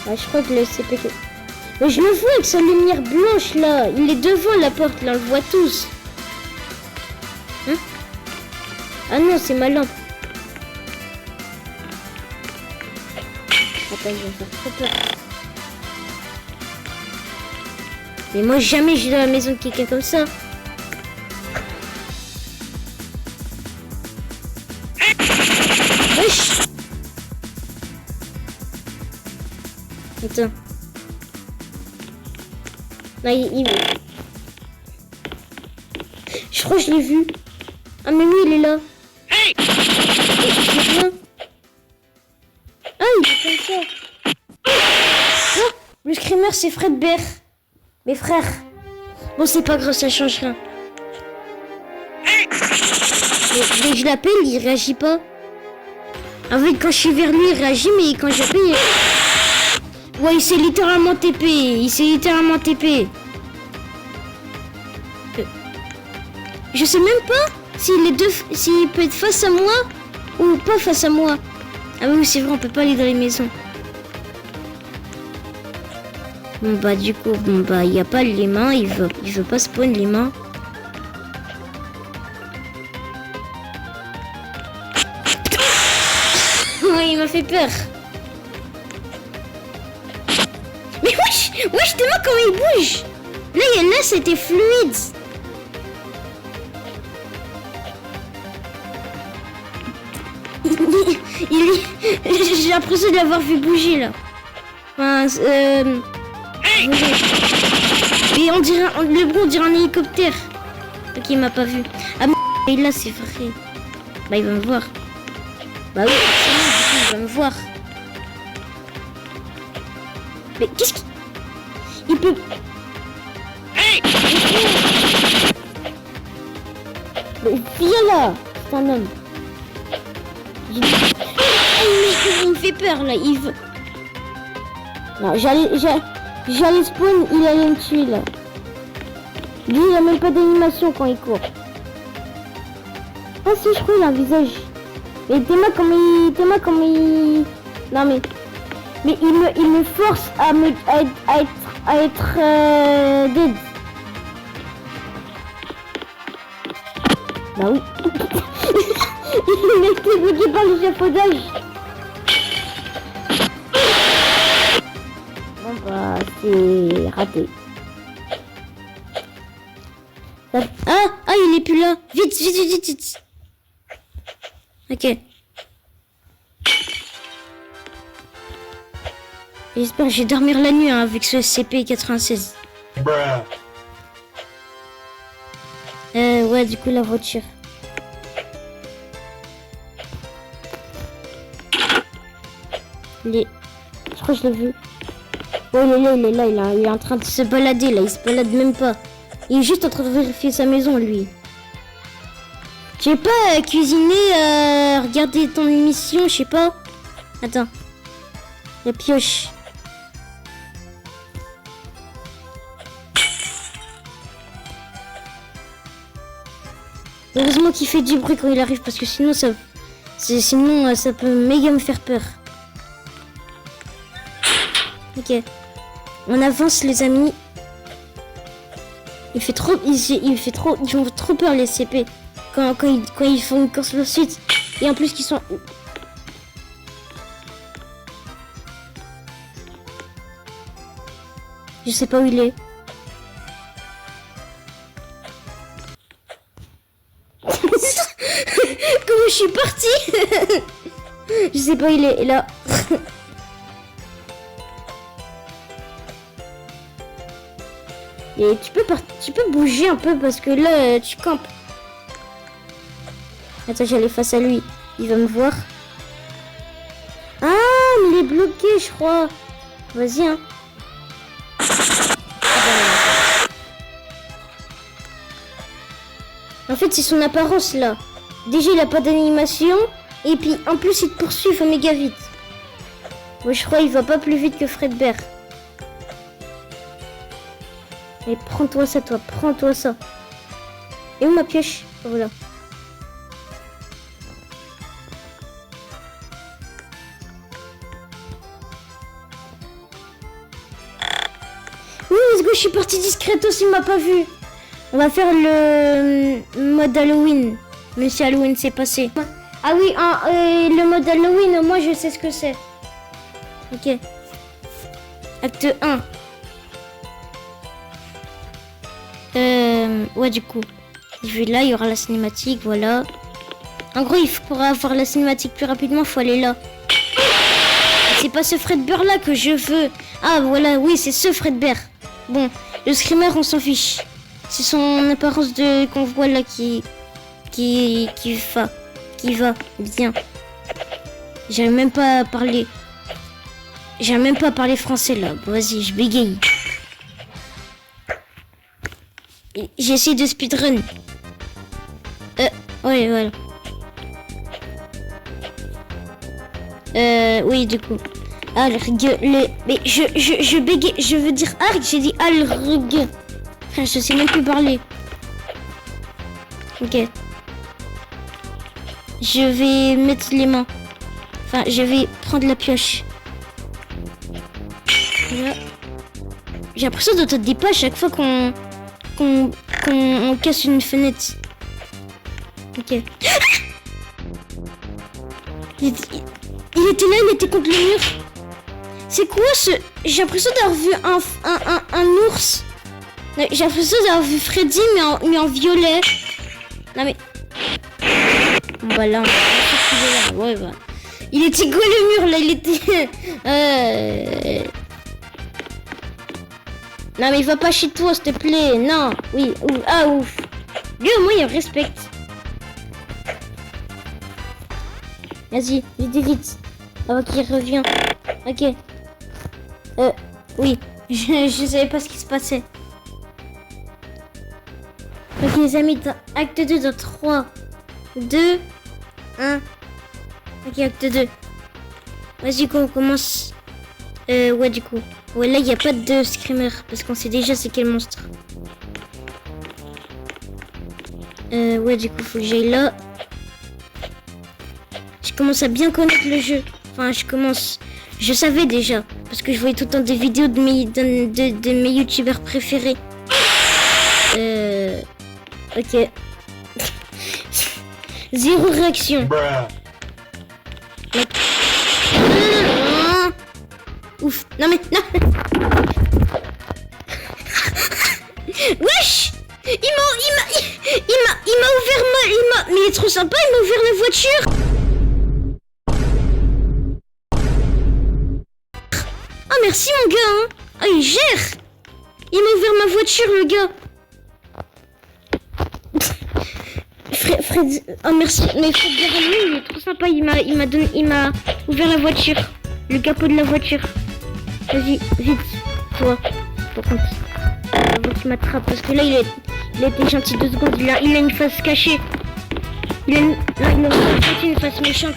Ah, je crois que le CP... Mais je le vois avec sa lumière blanche là. Il est devant la porte là, on le voit tous. Hein? Ah non, c'est ma lampe. Attends, il va faire trop peur. Mais moi, jamais je vais dans la maison de quelqu'un comme ça. Wesh! Attends. Là, je crois que je l'ai vu. Ah, mais oui, il est là. Hey! Ah, il est comme ça. Oh, le screamer, c'est Fredbear. Mes frères. Bon, c'est pas grave, ça change rien. Mais je l'appelle, il réagit pas. En fait, quand je suis vers lui, il réagit, mais quand j'appelle... Ouais, il s'est littéralement TP. Je sais même pas s'il peut être face à moi ou pas face à moi. Ah oui, c'est vrai, on peut pas aller dans les maisons. Bon bah du coup, il y a pas les mains, il veut pas spawn les mains. Oh, il m'a fait peur. Mais wesh, t'es moi comment il bouge. Là, c'était fluide. J'ai l'impression de l'avoir vu bouger là. Enfin, et on dirait, le bro, on dirait un hélicoptère. Ok, il m'a pas vu. Ah, mais là, c'est vrai. Bah, il va me voir. Bah oui, forcément, du coup, il va me voir. Mais qu'est-ce qu'il... Il peut... Mais viens là. C'est un homme. Il me fait peur là, il veut... Non, j'allais spawn, il allait me tuer là. Lui, il a même pas d'animation quand il court. Ah si, je crois qu'il a un visage. Mais t'es-moi comme il... Non mais... Mais il me force à être dead. Bah oui. Il a été bloqué par l'échafaudage. Bon bah c'est raté. Ah, il est plus là. Vite. Ok. J'espère que je vais dormir la nuit hein, avec ce SCP-96. Ouais, du coup la voiture. Je crois que je l'ai vu. Oh, il est là, il est en train de se balader là, il se balade même pas. Il est juste en train de vérifier sa maison lui. Je sais pas, cuisiner, regarder ton émission, je sais pas. Attends. La pioche. Heureusement qu'il fait du bruit quand il arrive parce que sinon ça peut méga me faire peur. Ok. On avance les amis. Ils font trop peur les CP quand ils font une course poursuite. Et en plus qu'ils sont... Je sais pas où il est. Comment je suis partie? Je sais pas où il est là. Et tu peux bouger un peu parce que là tu campes. Attends, j'allais face à lui. Il va me voir. Ah, mais il est bloqué, je crois. Vas-y, hein. En fait, c'est son apparence là. Déjà, il a pas d'animation. Et puis, en plus, il te poursuit, il va méga vite. Moi, je crois qu'il va pas plus vite que Fredbear. Et prends-toi ça, toi. Prends-toi ça. Et où ma pioche? Voilà. Oui, let's go, je suis partie discretos, il m'a pas vu. On va faire le mode Halloween. Monsieur Halloween s'est passé. Ah oui, le mode Halloween, moi je sais ce que c'est. Ok. Acte 1. Ouais, du coup. Je vais là, il y aura la cinématique, voilà. En gros, pour avoir la cinématique plus rapidement, il faut aller là. C'est pas ce Fredbear là que je veux. Ah, voilà, oui, c'est ce Fredbear. Bon, le screamer, on s'en fiche. C'est son apparence qu'on voit là qui va bien. J'aime même pas parler. J'aime même pas parler français là. Bon, vas-y, je bégaye. J'essaie de speedrun. Ouais, voilà. Oui, du coup. Mais je bégaye. Je veux dire arc, j'ai dit alrg. Enfin, je sais même plus parler. Ok. Je vais mettre les mains. Enfin, je vais prendre la pioche. Voilà. J'ai l'impression d'entendre des pas à chaque fois qu'on casse une fenêtre. Ok. Il était là, il était contre le mur. C'est quoi ce... J'ai l'impression d'avoir vu un ours. J'ai l'impression d'avoir vu Freddy, mais en violet. Non mais... Voilà. Ouais, voilà. Il était quoi le mur là? Il était... Non mais va pas chez toi s'il te plaît. Non. Oui. Ouf. Ah ouf. Lui au moins il me respecte. Vas-y, vite. Avant qu'il revienne. Ok. Oui. Je savais pas ce qui se passait. Ok les amis, dans acte 2 dans 3, 2, 1. Ok, acte 2. Vas-y, on commence. Ouais, du coup. Ouais, là, il n'y a pas de screamer. Parce qu'on sait déjà c'est quel monstre. Ouais, du coup, faut que j'aille là. Je commence à bien connaître le jeu. Enfin, je savais déjà. Parce que je voyais tout le temps des vidéos de mes youtubeurs préférés. Ok. Zéro réaction. Non. Ouf. Non mais non. Wesh. Il m'a ouvert mais il est trop sympa, il m'a ouvert la voiture. Ah merci mon gars hein. Ah il gère. Il m'a ouvert ma voiture le gars. Fred, oh merci, mais Fred Garami, il est trop sympa, il m'a ouvert la voiture, le capot de la voiture. Vas-y, vite, toi, par contre, avant qu'il m'attrape, parce que là il a été gentil 2 secondes, il a une face cachée, il a une face méchante.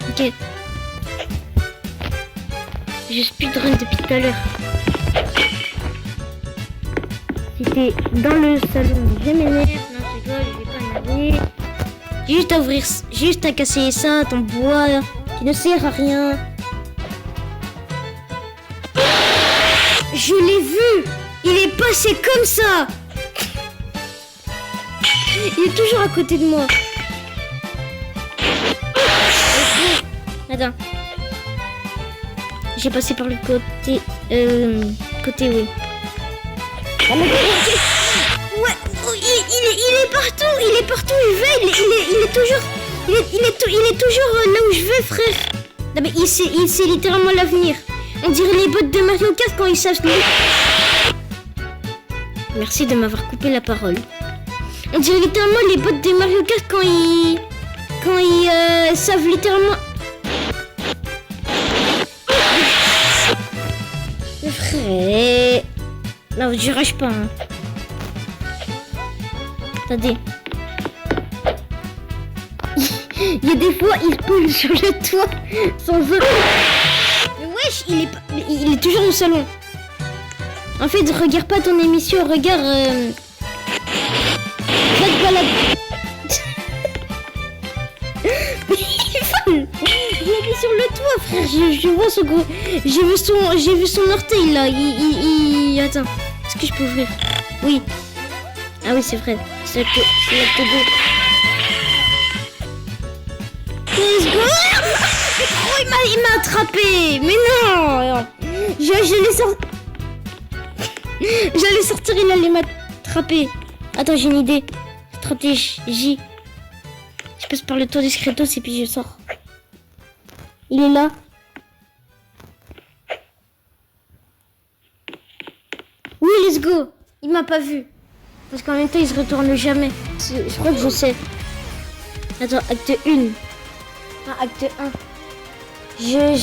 Ok, je speedrun depuis tout à l'heure. C'était dans le salon, je m'énerve. Je vais pas m'aller. J'ai juste à casser ça, ton bois qui ne sert à rien. Je l'ai vu. Il est passé comme ça. Il est toujours à côté de moi. Attends. J'ai passé par le côté... côté oui. Ouais, il est partout, il va, il est toujours là où je vais, frère. Non mais il sait littéralement l'avenir. On dirait les bots de Mario Kart quand ils savent. Merci de m'avoir coupé la parole. On dirait littéralement les bots de Mario Kart quand ils savent littéralement. Frère. Non, je rage pas. Hein. Attendez. Il y a des fois, il poule sur le toit sans autre. Mais wesh, il est toujours au salon. En fait, regarde pas ton émission, regarde. Faites pas la. Il est sur le toit, frère. Je vois son gros. J'ai vu son orteil là. Attends. Est-ce que je peux ouvrir? Oui. Ah oui, c'est vrai. C'est la Togo. Let's go. Oh, il m'a attrapé. Mais non. J'allais sortir, il allait m'attraper. Attends, j'ai une idée. Stratégie. Je passe par le tour discretos et puis je sors. Il est là. Oui, let's go. Il m'a pas vu. Parce qu'en même temps, il se retourne jamais. Je crois que je sais. Attends, acte 1. Ah, acte 1. Je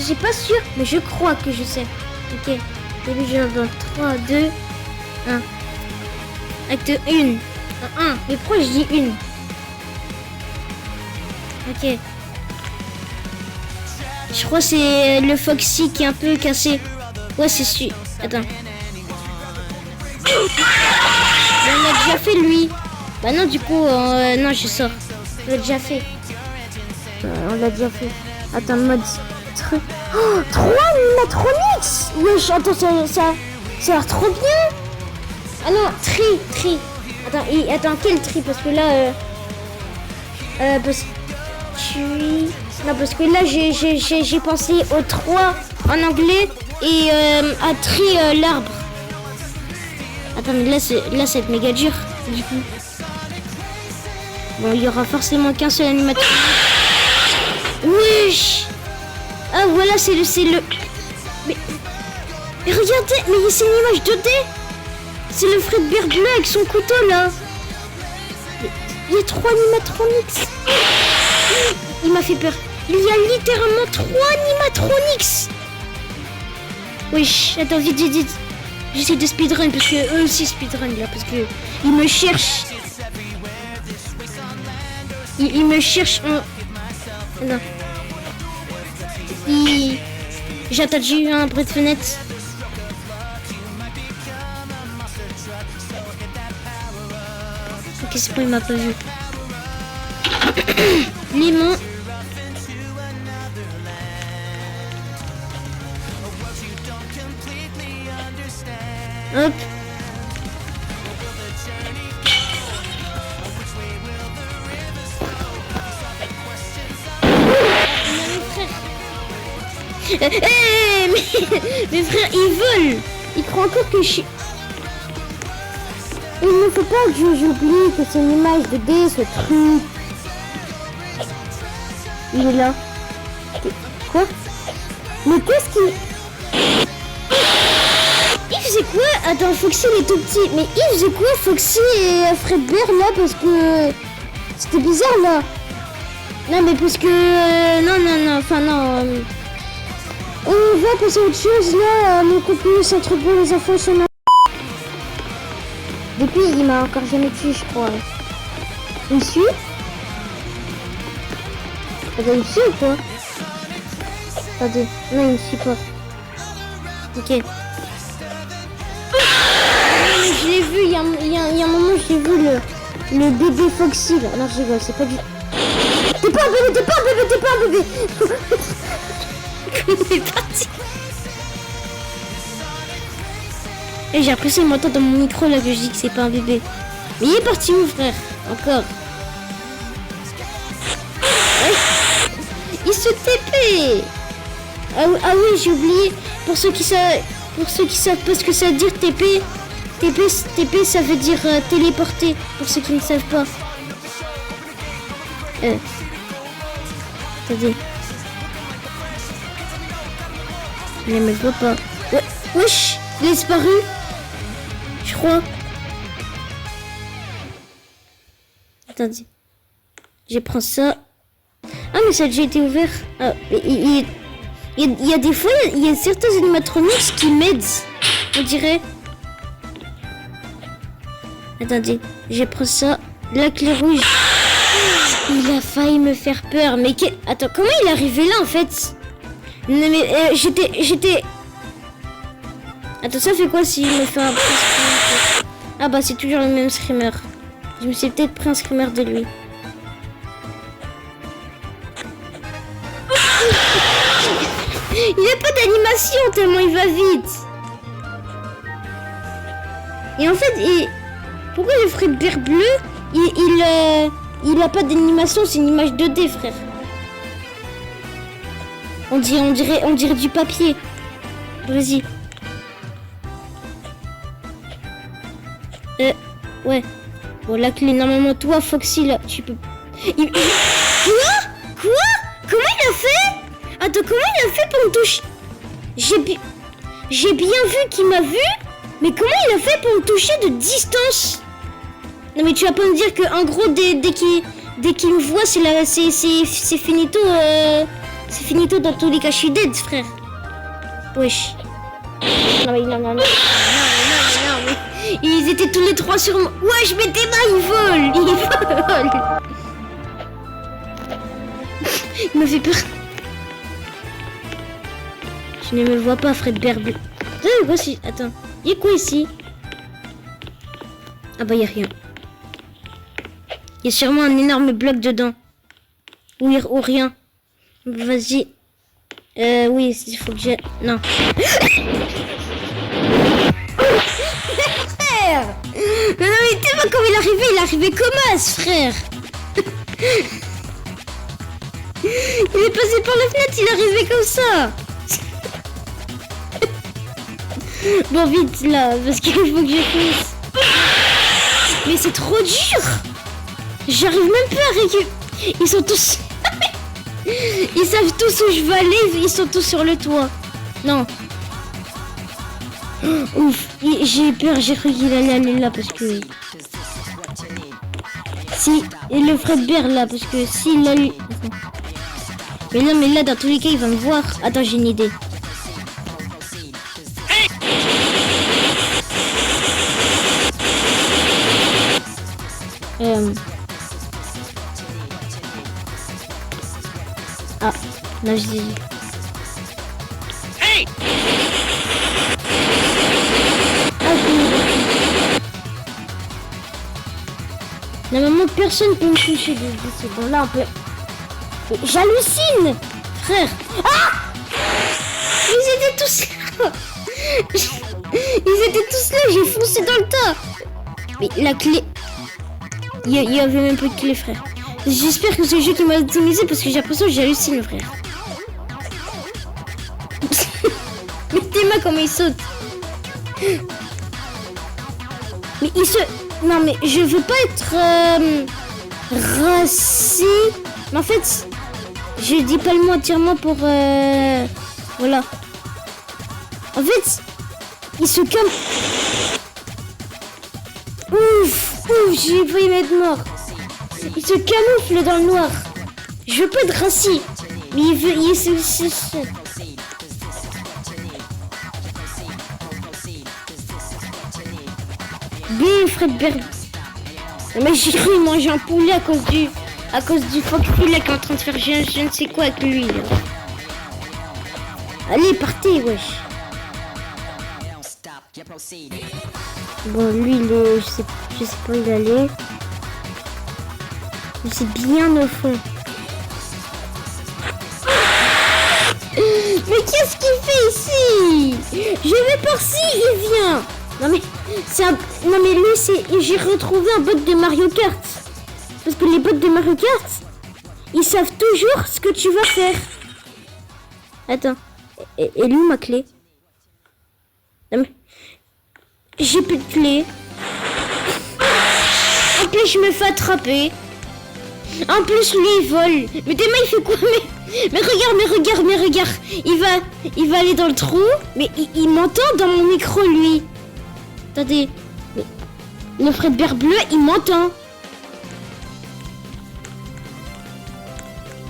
suis pas sûre, mais je crois que je sais. Ok. Début genre dans 3, 2, 1. Acte 1. 1. Mais pourquoi je dis 1? Ok. Je crois que c'est le Foxy qui est un peu cassé. Ouais, c'est celui. Attends. On l'a déjà fait lui. Bah non, du coup, non, je sors. On l'a déjà fait. On l'a déjà fait. Attends, mode truc. Oh, 3 animatronics. Wesh, attends, ça a l'air trop bien. Ah non, tri. Attends, quel tri? Parce que là, parce que là, j'ai pensé au 3 en anglais et à tri l'arbre. Attends, mais là, ça va être méga dur, du coup. Bon, il y aura forcément qu'un seul animateur. Wesh. Ah voilà, c'est le... Mais regardez, mais c'est une image 2D. C'est le Fredbear bleu avec son couteau là. Il y a 3 animatronics. Il m'a fait peur. Il y a littéralement 3 animatronics. Wesh, attends, vite. J'essaie de speedrun parce que eux aussi speedrun là, parce que ils me cherchent. Ils me cherchent en... Non. J'attends, j'ai eu un bruit de fenêtre. Ok, c'est bon, il m'a pas vu. Limon. Hop. Mes frères, ils volent. Ils croient encore que je suis... Il ne faut pas que j'oublie que c'est une image de D, ce truc. Il est là. Quoi? Mais qu'est-ce qu'il... Il faisait quoi? Attends, Foxy il est tout petit. Mais il faisait quoi Foxy et Fredbear là? Parce que... C'était bizarre là. Non mais parce que... Non, enfin non... On va passer à autre chose là. Mon contenu centre pour les enfants sont... Depuis, il m'a encore jamais tué, je crois. Il me suit? Attends, il me suit ou quoi? Attendez, non, il me suit pas. Ok. Je l'ai vu, il y a un moment, j'ai vu le bébé Foxy là. Non, je rigole, c'est pas du... T'es pas un bébé. Il est parti. Et j'ai apprécié de m'entendre dans mon micro là que je dis que c'est pas un bébé. Mais il est parti où frère? Encore. Ouais. Il se TP. Ah oui, j'ai oublié. Pour ceux qui savent pas ce que ça veut dire TP. TP ça veut dire téléporter. Pour ceux qui ne savent pas. Attendez. Je ne me vois pas. Ouais. Wesh, il est disparu. Je crois. Attendez. Je prends ça. Ah mais ça a déjà été ouvert. Ah, il y a des fois, il y a certains animatronics qui m'aident. On dirait. Attendez. Je prends ça. La clé rouge. Il a failli me faire peur. Mais attends, comment il est arrivé là en fait? Non mais j'étais... Attends, ça fait quoi si je me fais un screamer? Ah bah c'est toujours le même screamer. Je me suis peut-être pris un screamer de lui. Il n'y a pas d'animation tellement il va vite. Et en fait, pourquoi le Fredbear bleu, il a pas d'animation, c'est une image 2D frère. On dirait du papier. Vas-y. Ouais. Bon, la clé, normalement, toi, Foxy, là, tu peux... Quoi? Comment il a fait? Attends, comment il a fait pour me toucher? J'ai bien vu qu'il m'a vu, mais comment il a fait pour me toucher de distance? Non, mais tu vas pas me dire que, en gros, dès qu'il me voit, c'est finito, c'est finito dans tous les cas, je suis dead, frère. Wesh. Non, mais... Ils étaient tous les trois sur moi. Wesh, mais tes mains, ils volent. Il me fait peur. Je ne me vois pas, Fredbear bleu. Attends, il y a quoi ici? Ah bah, il y a rien. Il y a sûrement un énorme bloc dedans. Ou rien. Vas-y. Oui, il faut que j'ai... Non. Frère! Non, mais tu vois comment il est arrivé comme as, frère. Il est passé par la fenêtre, il est arrivé comme ça. Bon, vite, là, parce qu'il faut que je finisse. Mais c'est trop dur. J'arrive même plus à récupérer. Ils sont tous... Ils savent tous où je vais aller, ils sont tous sur le toit. Non. Ouf, j'ai peur, j'ai cru qu'il allait aller là parce que... Si, et le Fredbear là, parce que s'il a lui... Mais non, mais là, dans tous les cas, il va me voir. Attends, j'ai une idée. Ah, là, je dis... Normalement, personne peut me toucher de c'est bon, là, on peut... J'hallucine, frère. Ah! Ils étaient tous là. Ils étaient tous là, j'ai foncé dans le tas. Mais la clé... Il y avait même pas de clé, frère. J'espère que c'est le jeu qui m'a optimisé parce que j'ai l'impression que j'hallucine, frère. Mais tes mains, comment ils sautent. Mais ils se... Non, mais je veux pas être raciste. Mais en fait, je dis pas le mot entièrement pour... Voilà. En fait, ils se calment. Ouf, j'ai failli m'être mort. Il se camoufle dans le noir. Je veux pas être raciste. Mais il veut... Bien, Fredbear. Mais j'ai cru manger un poulet à cause du Foxy qui est en train de faire je ne sais quoi avec lui. Là. Allez, partez, wesh. Bon, lui, je sais pas où il allait. Mais c'est bien au fond. Mais qu'est-ce qu'il fait ici? Je vais par-ci, il vient. Non mais non mais lui j'ai retrouvé un bot de Mario Kart. Parce que les bots de Mario Kart, ils savent toujours ce que tu vas faire. Attends. Et lui ma clé? Non mais j'ai plus de clé. En plus je me fais attraper. En plus lui il vole. Mais demain il fait quoi? Mais regarde. Il va aller dans le trou. Mais il m'entend dans mon micro lui. Attendez, le Fredbear bleu, il m'entend.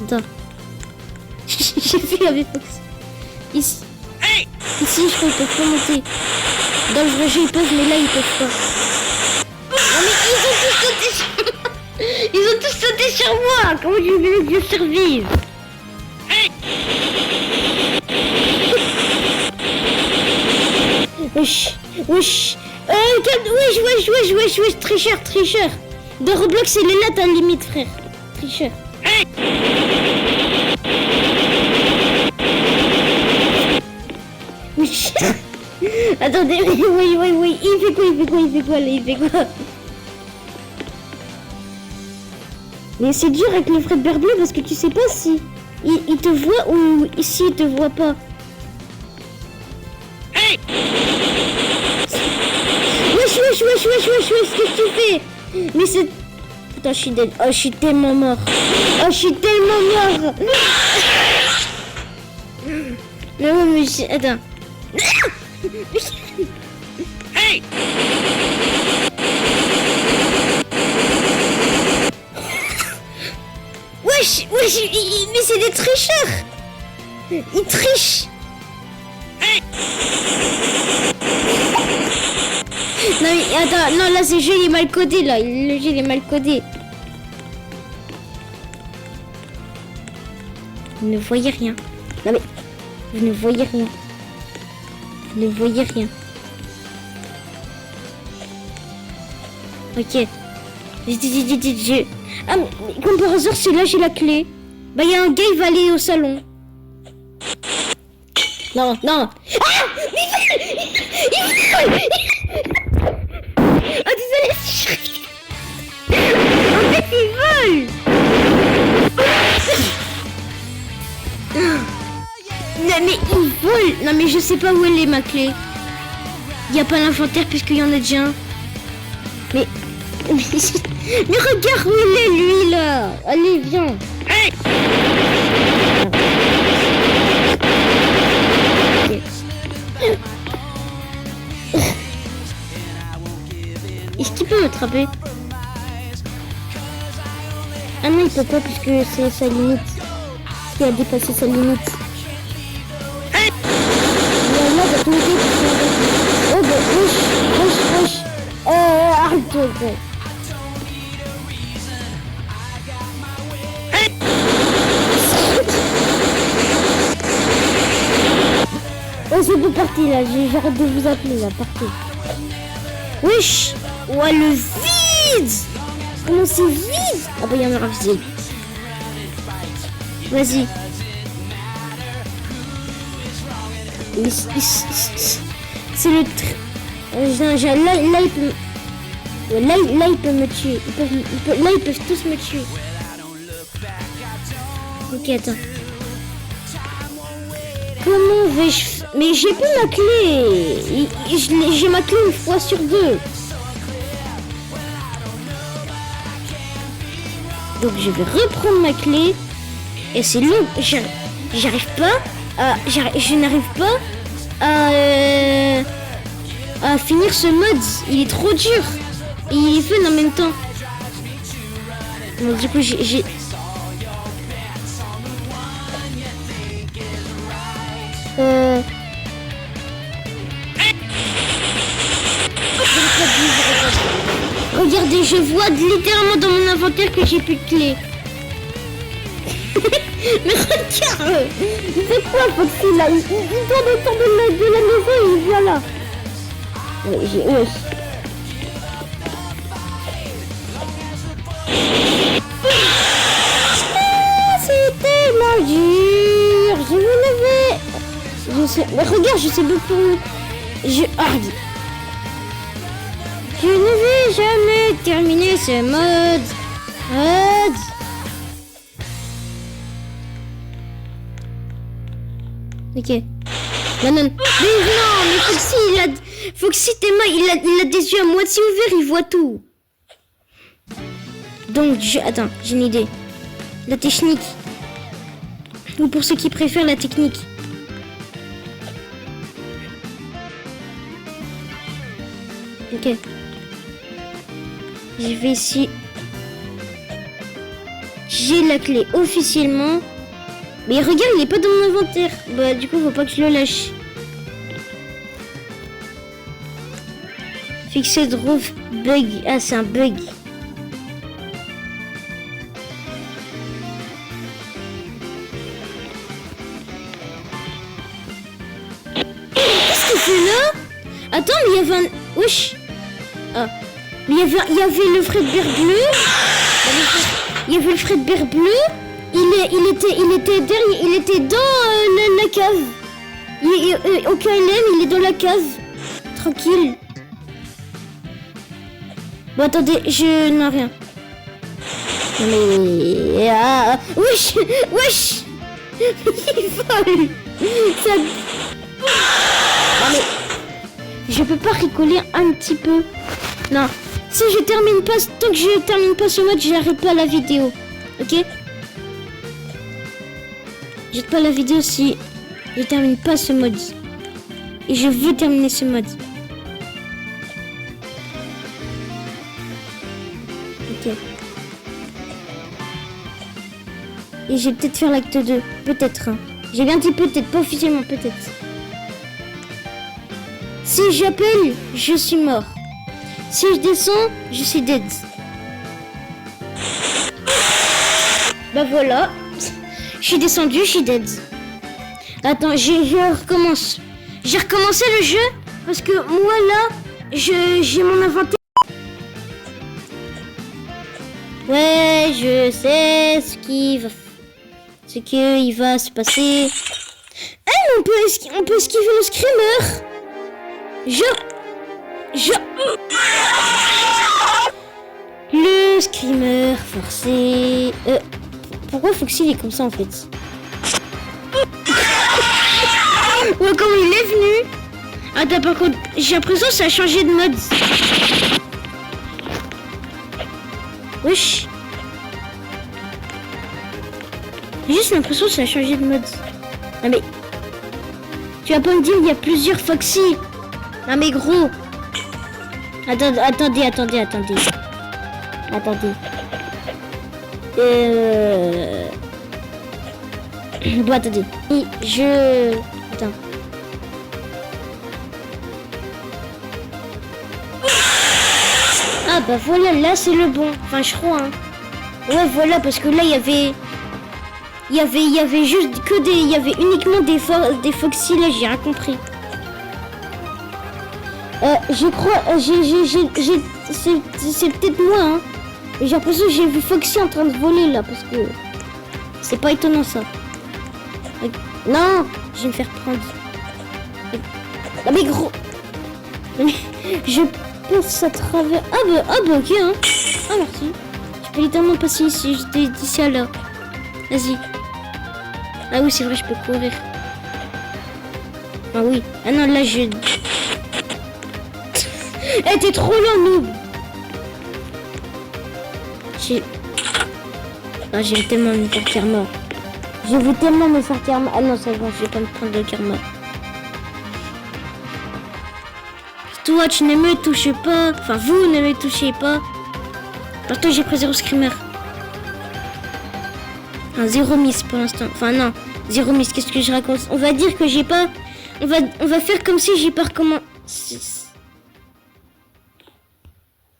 Attends. J'ai vu avec Fox. Ici, je crois qu'ils peuvent pas monter. Dans le vrai jeu, ils peuvent, mais là, ils peuvent pas. Non, mais ils ont tous sauté sur moi. Comment je vais bien survivre? Wesh. Wesh, tricheur. De Roblox, il est là, ta limite, frère. Tricheur. Wesh. Attendez, oui. Il fait quoi? Mais c'est dur avec le Fredbear bleu parce que tu sais pas si il te voit ou si il te voit pas. Wesh, qu'est-ce que tu fais? Mais c'est... Putain, je suis dead. Oh, je suis tellement mort. Mais ouais, mais attends. Wesh, mais c'est des tricheurs. Ils trichent. Non mais attends, non là c'est le jeu il est mal codé là, le jeu il est mal codé. Vous ne voyez rien. Non mais, vous ne voyez rien. Ok. Ah mais comme par hasard c'est là j'ai la clé. Bah il y a un gars il va aller au salon. Non. Ah oh désolé. En fait il vole. Non mais il vole. Non mais je sais pas où elle est ma clé. Il n'y a pas l'inventaire puisqu'il y en a déjà un. Mais Mais regarde où il est, lui, là. Allez, viens. Hey. Est-ce qu'il peut m'attraper? Ah non, il peut pas puisque c'est sa limite. Parce qu'il a dépassé sa limite. Hey. Là, bah, tout le temps, oh, bah, wesh. Arrête-toi, gros. Oh, c'est bon, parti là, j'arrête de vous appeler là, partez. Wesh. Ouais, le vide. Comment c'est vide? Ah bah, il y en aura visible. Vas-y. C'est le... Là, il peut... Là, il peut me tuer. Là, ils peuvent tous me tuer. Ok, attends. Comment vais-je... Mais j'ai pas ma clé. J'ai ma clé 1 fois sur 2. Donc je vais reprendre ma clé. Et c'est long. J'arrive pas. Je n'arrive pas à finir ce mode. Il est trop dur. Et il est fun en même temps. Donc du coup j'ai... Regardez, je vois littéralement dans mon inventaire que j'ai plus de clés. Mais regarde, il fait quoi Foxy là? Il tourne autour de la maison et il vient là. C'est tellement dur. Je me levais. Je sais. Mais regarde, je sais beaucoup. Je ne vais jamais terminer ce mode. Ok. Non. Mais Foxy, t'es mal. Il a des yeux à moitié ouverts, il voit tout. Donc, attends, j'ai une idée. La technique. Ou pour ceux qui préfèrent la technique. Ok. Je vais ici. J'ai la clé officiellement. Mais regarde, il n'est pas dans mon inventaire. Bah du coup, faut pas que je le lâche. Fixer drop bug. Ah, c'est un bug. Qu'est-ce que c'est là? Attends, mais il y avait un... Wesh. Ah. Mais il y avait le Fredbear bleu. Il y avait le Fredbear bleu. Il était derrière, il était dans la cave. Au KLM, il est dans la cave. Tranquille. Bon, attendez, je n'ai rien. Mais... Ah, wesh. Il vole. Ça... mais... Je peux pas rigoler un petit peu. Non. Si je termine pas, tant que je termine pas ce mode, j'arrête pas la vidéo. Ok? J'arrête pas la vidéo si je termine pas ce mode. Et je veux terminer ce mode. Ok. Et je vais peut-être faire l'acte 2. Peut-être. Hein. J'ai bien dit peut-être, pas officiellement, peut-être. Si j'appelle, je suis mort. Si je descends, je suis dead. Bah voilà. Je suis descendu, je suis dead. Attends, je recommence. J'ai recommencé le jeu parce que moi là, j'ai mon inventaire. Ouais, je sais ce qui va se passer. Ah, mais on peut esquiver le screamer. Le screamer forcé. Pourquoi Foxy il est comme ça en fait? Ouais, comme il est venu. Attends, par contre, j'ai l'impression que ça a changé de mode. Wesh. J'ai juste l'impression que ça a changé de mode. Non mais... Tu vas pas me dire il y a plusieurs Foxy. Non mais gros. Attendez. Bon, attendez. Attends. Ah bah voilà, là c'est le bon. Enfin, je crois, hein. Ouais, voilà, parce que là, il y avait juste que des... Il y avait uniquement des Foxy, là, j'ai rien compris. Je crois... C'est peut-être moi, hein. J'ai l'impression que j'ai vu Foxy en train de voler, là, parce que... C'est pas étonnant, ça. Non, je vais me faire prendre. Ah mais gros... Je passe à travers... Ah bah ok, hein. Ah merci. Je peux littéralement passer ici, j'étais d'ici à là. Vas-y. Ah oui, c'est vrai, je peux courir. Ah oui. Ah non, là, je... Eh, t'es trop lent, noob. Ah, j'ai tellement me faire karma. Je veux tellement me faire karma. Ah non, c'est bon, je vais pas me prendre de karma. Toi, tu ne me touches pas. Enfin, vous ne me touchez pas. Partout, j'ai pris 0 screamer. Un 0 miss pour l'instant. Enfin, non. 0 miss, qu'est-ce que je raconte? On va dire que j'ai pas... On va faire comme si j'ai pas recommencé.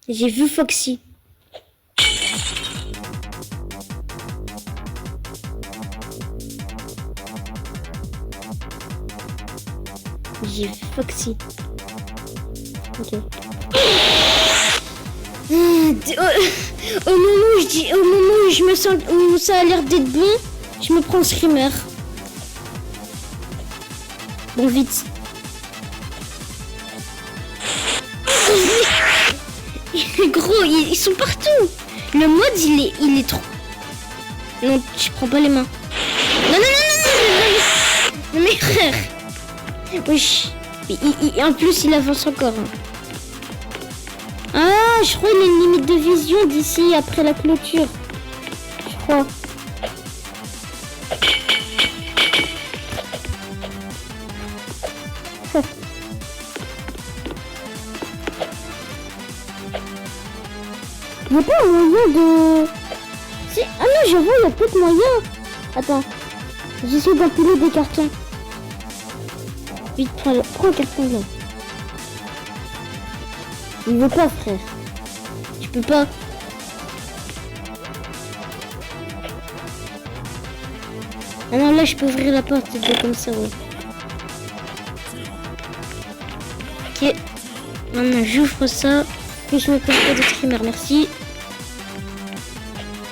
J'ai vu Foxy. J'ai vu Foxy. Ok. Au moment où je me sens, où ça a l'air d'être bon, je me prends screamer. Bon, vite. Gros, ils sont partout. Le mode, il est trop. Non, je prends pas les mains. Non, mais frère. Wesh. En plus, il avance encore. Ah, je crois qu'il y a une limite de vision d'ici après la clôture. Je crois. Il n'y a pas un moyen de... Si... Ah non, j'avoue, il y a peut-être moyen. Attends. J'essaie d'empiler des cartons. Vite, prends le carton là. Il veut pas, frère. Tu peux pas. Ah non, là, je peux ouvrir la porte, c'est comme ça, ouais. Ok. Maintenant, j'ouvre ça. Puis je me prends pas de screamer, merci.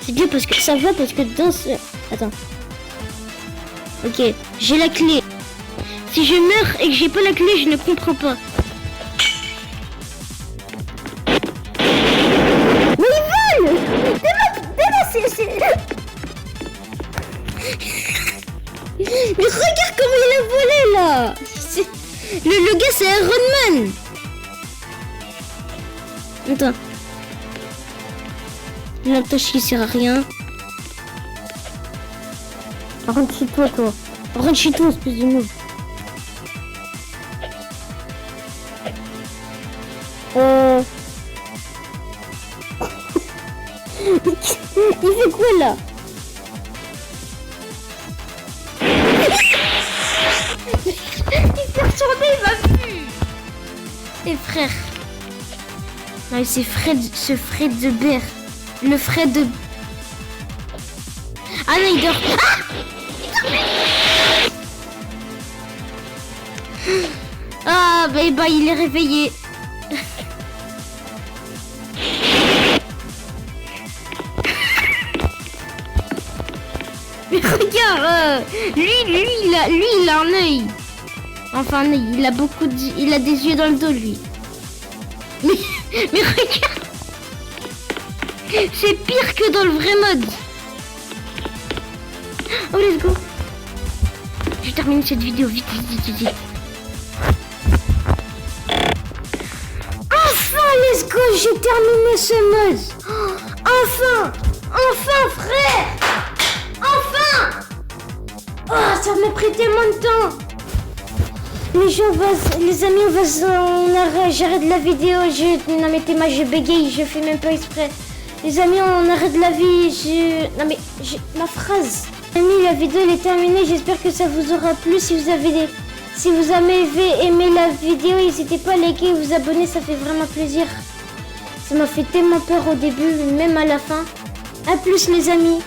C'est bien parce que ça va, parce que dans ce... Attends. Ok, j'ai la clé. Si je meurs et que j'ai pas la clé, je ne comprends pas. Mais ils volent! C'est... Mais regarde comment il a volé là! Le gars c'est Iron Man! Attends. La tâche qui sert à rien. Rentre chez toi, toi. Rentre chez toi, espèce de move. Il fait quoi là? Il s'est retourné, il m'a vu. Et frère. Non, c'est Fred, ce Fred de Bear. Le Fred de... Ah non, il dort. Ah bah il est réveillé. Mais regarde, lui il a un œil. Enfin un œil, il a des yeux dans le dos lui. Mais regarde. C'est pire que dans le vrai mode. Oh let's go. Je termine cette vidéo vite. Enfin let's go, j'ai terminé ce mode. Oh, enfin! Enfin, frère! Enfin! Oh, ça m'a pris tellement de temps. Les amis, j'arrête la vidéo. Non mais Théma, je bégaye, je fais même pas exprès. Les amis, on arrête la vie. Ma phrase. Les amis, la vidéo elle est terminée. J'espère que ça vous aura plu. Si vous avez aimé la vidéo, n'hésitez pas à liker et vous abonner, ça fait vraiment plaisir. Ça m'a fait tellement peur au début, même à la fin. A plus les amis.